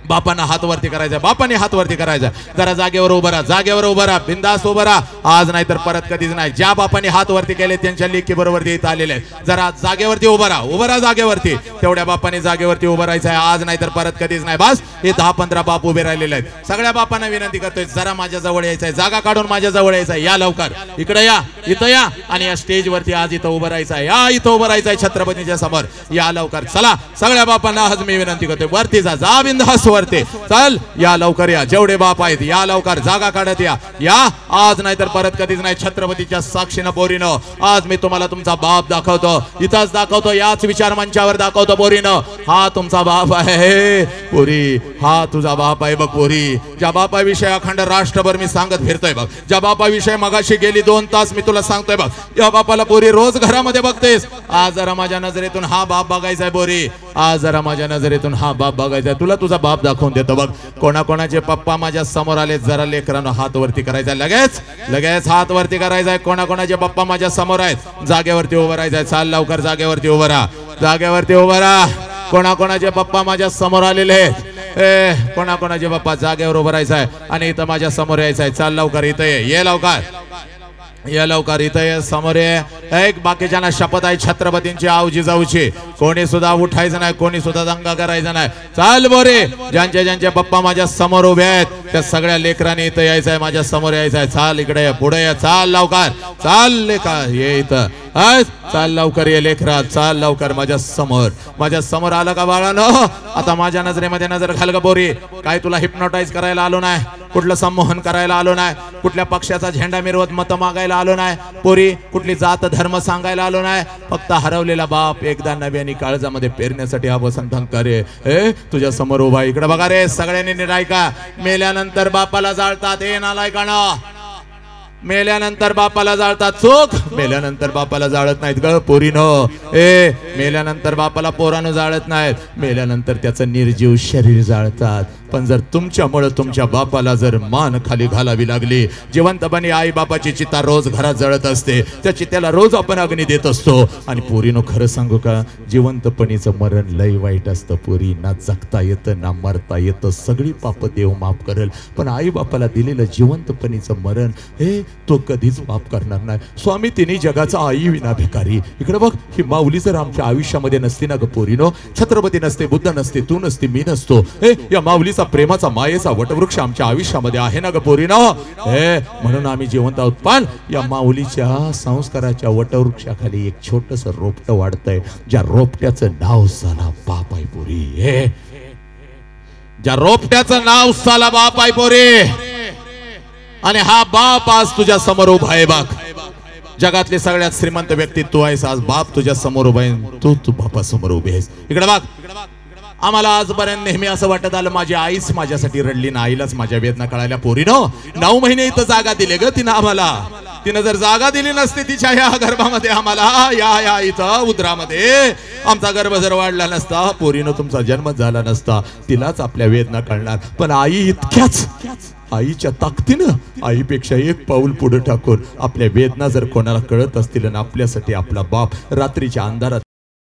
बापांना हात वरती करायचा, बापाने हात वरती करायचा. जरा जागेवर उभं राहा, जागेवर उभं राहा, बिंदास उभं राहा. आज नाही तर परत कधीच नाही. ज्या बापाने हात वरती केले त्यांच्या लेकी बरोबर इथं आलेले आहेत. जरा जागेवरती उभं राहा, उभं राहा जागेवरती. तेवढ्या बापाने जागेवरती उभं राहायचं आहे. आज नाही तर परत कधीच नाही. बस हे 10-15 बाप उभे राहिलेले आहेत. सगळ्या बापांना विनंती करतोय, जरा माझ्या जवळ यायचं आहे, जागा काढून माझ्या जवळ यायचं आहे. या लवकर इकडे या, इथं या आणि या स्टेज वरती आज इथं उभं राहायचं आहे. या इथं उभं राहायचं आहे छत्रपतीच्या समोर. या लवकर चला. सगळ्या बापांना आज मी विनंती करतोय, वरती जा बिंदास वरती. चल या लवकर या, जेवढे बाप आहेत या लवकर, जागा काढत या. आज नाही तर परत कधीच नाही. छत्रपतीच्या साक्षीनं पोरीनं आज मी तुम्हाला तुमचा बाप दाखवतो, इथंच दाखवतो, याच विचार मंचावर दाखवतो पोरीनं. हा तुमचा बाप आहे पोरी, हा तुझा बाप आहे बघ पोरी. ज्या बापाविषयी अखंड राष्ट्रभर मी सांगत फिरतोय बघ, ज्या बापाविषयी मगाशी गेली 2 तास मी तुला सांगतोय बघ, या बापाला पोरी रोज घरामध्ये बघतेस. आज जरा माझ्या नजरेतून हा बाप बघायचा आहे पोरी, आज जरा माझ्या नजरेतून हा बाप बघायचा आहे. तुला तुझा बाप दाखवून देतो बघ. कोणाकोणाचे पप्पा माझ्या समोर आले, जरा लेकरांनो हात वरती करायचा, लगेच हात वरती करायचा. कोणाकोणाचे पप्पा माझ्या समोर आहेत, जागेवरती उभं राहायचंय. चाल लवकर जागेवरती उभं राहा, जागेवरती उभं राहा. कोणाकोणाचे पप्पा माझ्या समोर आलेले आहेत, कोणाकोणाचे पप्पा जागेवर उभं राहायचंय आणि इथं माझ्या समोर यायचंय. चाल लवकर इथं ये लवकर. या लवकर इथं ये, समोर ये. एक बाकीच्यांना शपथ आहे छत्रपतींची आवजी जाऊची. कोणी सुद्धा उठायचं नाही, कोणी सुद्धा दंगा करायचा नाही. चाल बोरे, ज्यांचे ज्यांचे पप्पा माझ्या समोर उभे आहेत त्या सगळ्या लेकरांनी इथं यायचं आहे, माझ्या समोर यायचं आहे. चाल इकडे ये, पुढे ये, चाल लवकर, चाल लेका ये इथं. चाल लवकर ये लेकरा, चाल लवकर माझ्या समोर आलं का बाळानो? आता माझ्या नजरेमध्ये नजर घाल ग पोरी. काय तुला हिप्नोटाइज करायला आलो नाही, कुठलं संमोहन करायला आलो नाही, कुठल्या पक्षाचा झेंडा मिरवत मत मागायला आलो नाही पोरी, कुठली जात धर्म सांगायला आलो नाही. फक्त हरवलेला बाप एकदा नव्याने काळजामध्ये पेरण्यासाठी हा वसंत करे. तुझ्या समोर उभा. इकडे बघा रे सगळ्यांनी नीट ऐका. मेल्यानंतर बापाला जाळतात. हे नालायकानं, मेल्यानंतर बापाला जाळतात. चूक, मेल्यानंतर बापाला जाळत नाहीत ग पोरीनो. मेल्यानंतर बापाला पोरानं जाळत नाहीत, मेल्यानंतर त्याचं निर्जीव शरीर जाळतात. पण जर तुमच्यामुळे तुमच्या बापाला जर मान खाली घालावी लागली, जिवंतपणे आई बापाची चिता रोज घरात जळत असते, त्या चित्याला रोज आपण अग्नी देत असतो. आणि पोरीनो खरं सांगू का, जिवंतपणीचं मरण लय वाईट असतं पोरी. ना जगता येतं ना मरता येतं, सगळी पाप देव माफ करेल, पण आई बापाला दिलेलं जिवंतपणीचं मरण तो कधीच माफ करणार नाही. स्वामी तिन्ही जगाचा आई विना भिकारी. इकडे बघ, ही माऊली जर आमच्या आयुष्यामध्ये नसती ना ग पोरीनो, छत्रपती नसते, बुद्ध नसते, तू नसती, मी नसतो, या माऊलीचा प्रेमाचा मायेचा वटवृक्ष आमच्या आयुष्यामध्ये आहे ना ग पोरीनो. म्हणून आम्ही जिवंत आहोत. पण या माऊलीच्या संस्काराच्या वटवृक्षाखाली एक छोटस रोपट वाढतंय, ज्या रोपट्याचं नाव साला बाप आहे पोरी. ज्या रोपट्याचं नाव साला बाप आहे पोरी. आणि हा बाप आज तुझ्या समोर उभा आहे बघ. जगातले सगळ्यात श्रीमंत व्यक्ती तू आहेस, आज बाप तुझ्या समोर उभा आहे, तू बापा समोर उभे आहेस. इकडे बघ, आम्हाला आजपर्यंत नेहमी असं वाटत आलं माझी आईच माझ्यासाठी रडली ना, आईलाच माझ्या वेदना कळाल्या. पोरीनो 9 महिने इथं जागा दिले ग तिनं आम्हाला. तिनं जर जागा दिली नसती तिच्या या गर्भामध्ये आम्हाला, या इथं उदरामध्ये आमचा गर्भ जर वाढला नसता, पोरीनो तुमचा जन्म झाला नसता, तिलाच आपल्या वेदना कळणार. पण आई इतक्याच आईच्या ताकदीनं, आईपेक्षा एक पाऊल पुढे टाकून आपल्या वेदना जर कोणाला कळत असतील ना, आपल्यासाठी आपला बाप रात्रीच्या अंधारात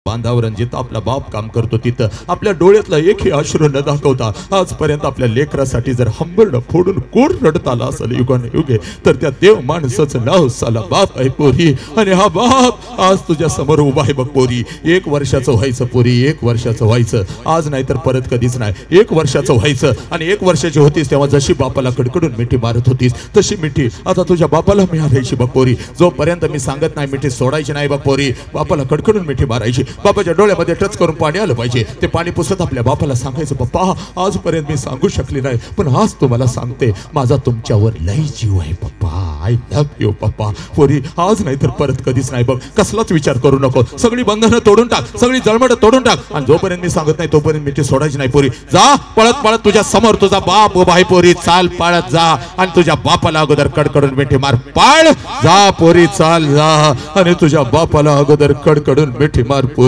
बांधावर जिथं आपला बाप काम करतो तिथं आपल्या डोळ्यातला एकही अश्रू न दाखवता आजपर्यंत आपल्या लेकरासाठी जर हंबरडं फोडून कोण रडत आला असेल युगाने युगे, तर त्या देव माणसाचं नाव साला बाप आहे पोरी. आणि हा बाप आज तुझ्या समोर उभा आहे बघ पोरी. 1 वर्षाचं व्हायचं पोरी, 1 वर्षाचं व्हायचं, आज नाही तर परत कधीच नाही. 1 वर्षाचं व्हायचं आणि 1 वर्षाची होतीस तेव्हा जशी बापाला कडकडून मिठी मारत होतीस तशी मिठी आता तुझ्या बापाला मिळायची बघ पोरी. जोपर्यंत मी सांगत नाही मिठी सोडायची नाही बघ पोरी. बापाला कडकडून मिठी मारायची, बापाच्या डोळ्यामध्ये टच करून पाणी आलं पाहिजे. ते पाणी पुसत आपल्या बापाला सांगायचं, पप्पा आजपर्यंत मी सांगू शकले नाही, पण आज तुम्हाला सांगते, माझा तुमच्यावर लय जीव आहे पप्पा, आय लव्ह यू पप्पा. पोरी आज नाही तर परत कधीच नाही बघ. कसलाच विचार करू नको, सगळी बंधनं तोडून टाक, सगळी जळमट तोडून टाक. आणि जोपर्यंत मी सांगत नाही तोपर्यंत मिठी सोडायची नाही पोरी. जा पळत पळत तुझ्या समोर तुझा बाप उभा आहे पोरी. चाल पळत जा आणि तुझ्या बापाला अगोदर कडकडून मिठी मार. पळ जा पोरी, चाल जा आणि तुझ्या बापाला अगोदर कडकडून मिठी मार पोरी.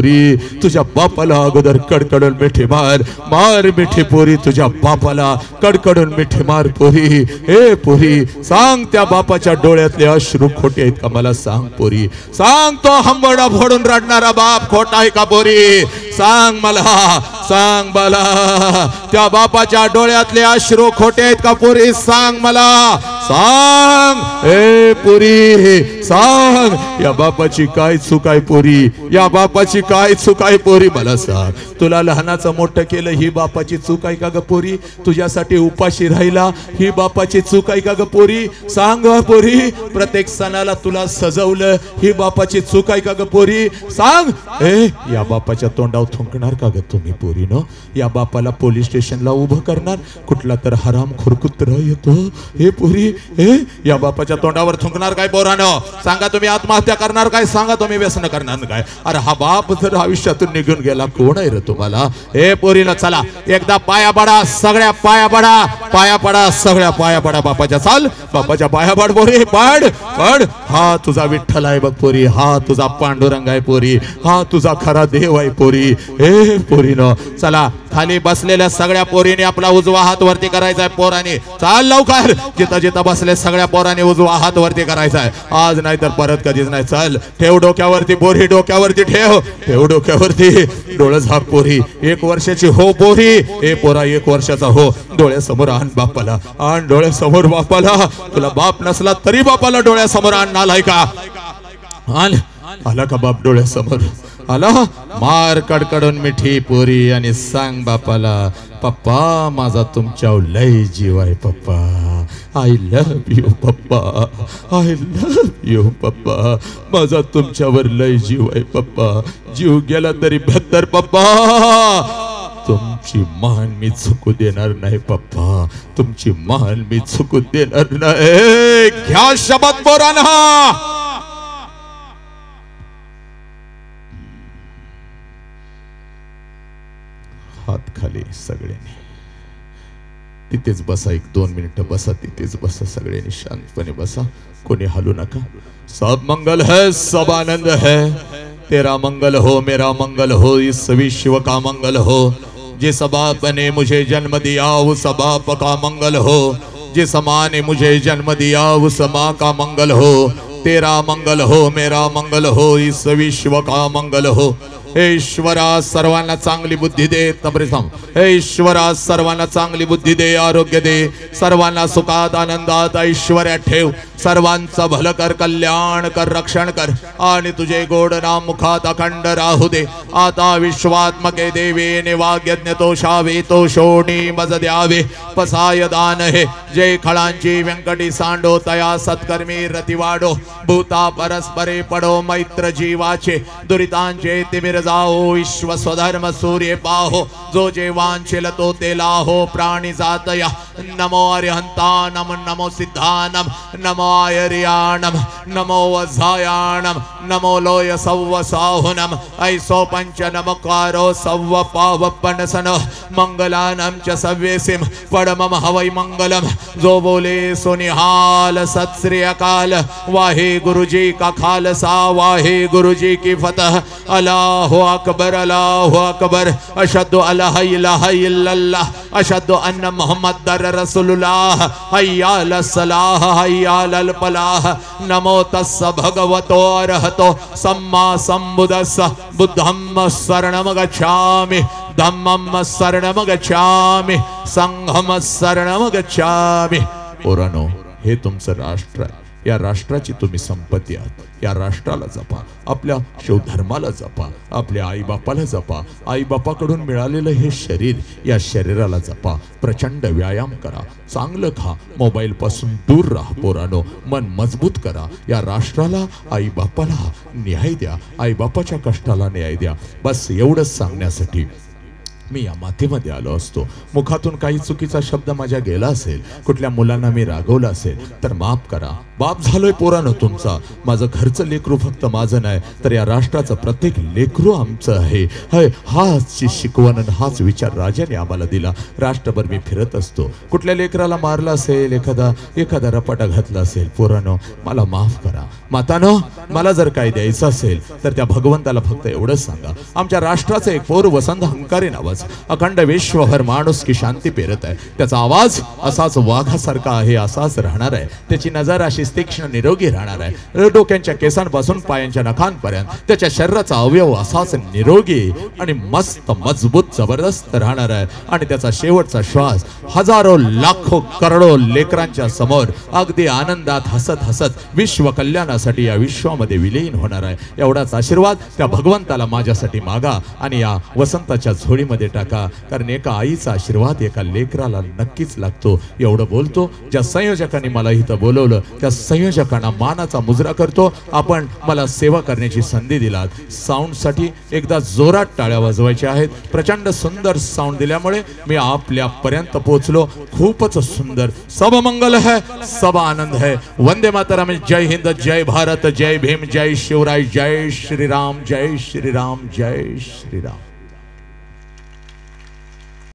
तुझ्या बापाला अगोदर कडकडून मिठी मार. मार मिठी पोरी, तुझ्या बापाला कडकडून मिठी मार पोरी. हे पोरी सांग, त्या बापाच्या डोळ्यातले अश्रू खोटे आहेत का मला सांग पोरी. सांग, तो हंबरडा फोडून रडणारा बाप खोटा आहे का पोरी. सांग मला, सांग मला, त्या बापाच्या डोळ्यातले अश्रू खोटे आहेत का पोरी. सांग मला, सांग ए पोरी, सांग. या बापाची काय चूक आहे पोरी, या बापाची काय चूक आहे पोरी मला सांग. तुला लहानाचं मोठं केलं ही बापाची चूक आहे का ग पोरी. तुझ्यासाठी उपाशी राहिला ही बापाची चूक आहे का ग पोरी. सांग पोरी. प्रत्येक सणाला तुला सजवलं ही बापाची चूक आहे का ग पोरी. सांग. या बापाच्या तोंडावर थुंकणार का ग तुम्ही पोरीनो. या बापाला पोलीस स्टेशनला उभं करणार, कुठला तर हरामखोर कुत्रा येतो. हे पोरी, या बापाच्या तोंडावर थुंकणार काय पोरानो. सांगा तुम्ही आत्महत्या करणार काय, सांगा तुम्ही व्यसन करणार काय. अरे हा बाप जर आयुष्यातून निघून गेला कोण आहे रे तुम्हाला. हे पोरीनो चला एकदा पाया पडा, सगळ्या पाया पडा, पाया पडा, सगळ्या पाया पडा बापाच्या. चाल बापाच्या पाया पड पोरी, पड पड. हा तुझा विठ्ठल आहे बघ पोरी, हा तुझा पांडुरंग आहे पोरी, हा तुझा खरा देव आहे पोरी. हे पोरीनो चला, खाली बसलेल्या सगळ्या पोरीने आपला उजवा हात वरती करायचा आहे पोराने. चाल लवकर, जिथं जिथं बसले सगळ्या पोरांनी उजवा हात वरती करायचा आहे, आज नाही तर परत कधीच नाही. चल, ठेव डोक्यावरती पोरी, डोक्यावरती ठेव डोक्यावरती. डोळे झाक पोरी, 1 वर्षाची हो पोरी, ए पोरा 1 वर्षाचा हो. डोळ्यासमोर आण बापाला, आण डोळ्यासमोर बापाला. तुला बाप नसला तरी बापाला डोळ्यासमोर आण. आलाय का? आला का बाप डोळ्यासमोर? आला? मार कडकडून मिठी पोरी आणि सांग बापाला, पप्पा माझा तुमच्यावर लय जीव आहे पप्पा. आय लव्ह यू पप्पा, आय लव्ह यू पप्पा. माझा तुमच्यावर लय जीव आहे पप्पा. जीव गेला तरी बेहतर पप्पा. तुमची मान मी चुकू देणार नाही पप्पा, तुमची मान मी चुकू देणार नाही. घ्या शपथ पोरांनो. हात खाली सगळ्यांनी. तिथेच बसा, 1-2 मिनिटं बसा, तिथेच बसा, सगळ्यांनी शांतपणे बसा, कोणी हलू नका. सब मंगल है, सब आनंद है. तेरा मंगल हो, मेरा मंगल हो, इस विश्व का मंगल हो. जिस बाप ने मुझे जन्म दिया उस बाप का मंगल हो. जिस माँ ने मुझे जन्म दिया उस माँ का मंगल हो. तेरा मंगल हो, मेरा मंगल हो, इस विश्व का मंगल हो. हे ईश्वरा सर्वांना चांगली बुद्धी दे. हे ईश्वरा सर्वांना चांगली बुद्धी दे, आरोग्य दे, सर्वांना सुखात आनंदात ऐश्वर्यात ठेव. सर्वांचं भलं कर, कल्याण कर, रक्षण कर आणि तुझे गोड नाम मुखात अखंड राहू दे. आता विश्वात्मके देवे निवाग्यज्ञ तोषावे, तो शोणी मज द्यावे, पसाय दान हे. जय खळांची व्यंकटी सांडो, तया सत्कर्मी रती वाढो. भूता परस्परे पडो मैत्र जीवाचे, दुरितांचे तिमिर जाओ. विश्व स्वधर्म सूर्य पाहो, जो जे वांछेल तो ते लाहो. प्राणी जातया नमो अरिहंतानम, नमो सिद्धानम, नमो आयर्याणम, नमो वज्रायाणम, नमो लोय सव्व साहुनम. ऐसो पंच नमकारो सव्व पावपनसनो, मंगलानम च सव्यसिम पडमम हवै मंगलम. जो बोले सो निहाल, सत श्री अकाल. वाहे गुरुजी का खालसा, वाहे गुरुजी की फतह. अल्लाहु अकबर, अल्लाहु अकबर. अशहदु अल्ला इलाहा इल्लल्लाह, अशहदु अन्न मुहम्मदर रसूलुल्लाह. हय्या अलस सलाह, हय्या अलल फलाह. नमो तस्स भगवतो अरहतो सम्मा संबुद्धस्स. बुद्धं शरणं गच्छामि, धम्मं शरणं गच्छामि, संघं शरणं गच्छामि. पोरांनो, हे तुमचं राष्ट्र आहे. या राष्ट्राची तुम्ही संपत्ती आहात. या राष्ट्राला जपा, आपल्या शिवधर्माला जपा, आपल्या आईबापाला जपा. आईबापाकडून मिळालेलं हे शरीर, या शरीराला जपा. प्रचंड व्यायाम करा, चांगलं खा, मोबाईल पासून दूर राहा. पोरांनो, मन मजबूत करा. या राष्ट्राला, आईबापाला न्याय द्या, आईबापाच्या कष्टाला न्याय द्या. बस एवढंच सांगण्यासाठी मी या मातीमध्ये आलो असतो. मुखातून काही चुकीचा शब्द माझ्या गेला असेल, कुठल्या मुलांना मी रागवलं असेल तर माफ करा. बाप झालोय पोरांनो तुमचा. माझं घरचं लेकरू फक्त माझं नाही, तर या राष्ट्राचं प्रत्येक लेकरू आमचं आहे. हाच शिकवण, हाच विचार राजाने आम्हाला दिला. राष्ट्रभर मी फिरत असतो. कुठल्या लेकराला मारलं असेल, एखादा रपाटा घातला असेल, पोरांनो मला माफ करा. मातानो, मला जर काही द्यायचं असेल तर त्या भगवंताला फक्त एवढंच सांगा. आमच्या राष्ट्राचं एक पोर वसंत हंकारी नावाचं अखंड विश्वभर माणूस की शांती पेरत आहे. त्याचा आवाज असाच वाघासारखा आहे, असाच राहणार आहे. त्याची नजर अशी तीक्ष्ण निरोगी राहणार आहे. डोक्यांच्या केसांपासून पायांच्या नखांपर्यंत त्याच्या शरीराचा अवयव असाच निरोगी आणि मस्त मजबूत जबरदस्त राहणार आहे. आणि त्याचा शेवटचा श्वास हजारो लाखो करोडो लेकरांच्या समोर अगदी आनंदात हसत हसत विश्व कल्याणासाठी या विश्वामध्ये विलीन होणार आहे. एवढाच आशीर्वाद त्या भगवंताला माझ्यासाठी मागा आणि या वसंताच्या झोळीमध्ये टाका. कारण एका आईचा आशीर्वाद एका लेकराला नक्कीच लागतो. एवढं बोलतो. ज्या संयोजकांनी मला इथं बोलवलं त्या संयोजकांना मानाचा मुजरा करतो. आपण मला सेवा करण्याची संधी दिलात. साऊंडसाठी एकदा जोरात टाळ्या वाजवायच्या आहेत. प्रचंड सुंदर साऊंड दिल्यामुळे मी आपल्यापर्यंत पोहोचलो. खूपच सुंदर. सब मंगल है, सब आनंद है. वंदे मातरम. जय हिंद, जय भारत, जय भीम, जय शिवराय, जय श्रीराम, जय श्रीराम, जय श्रीराम.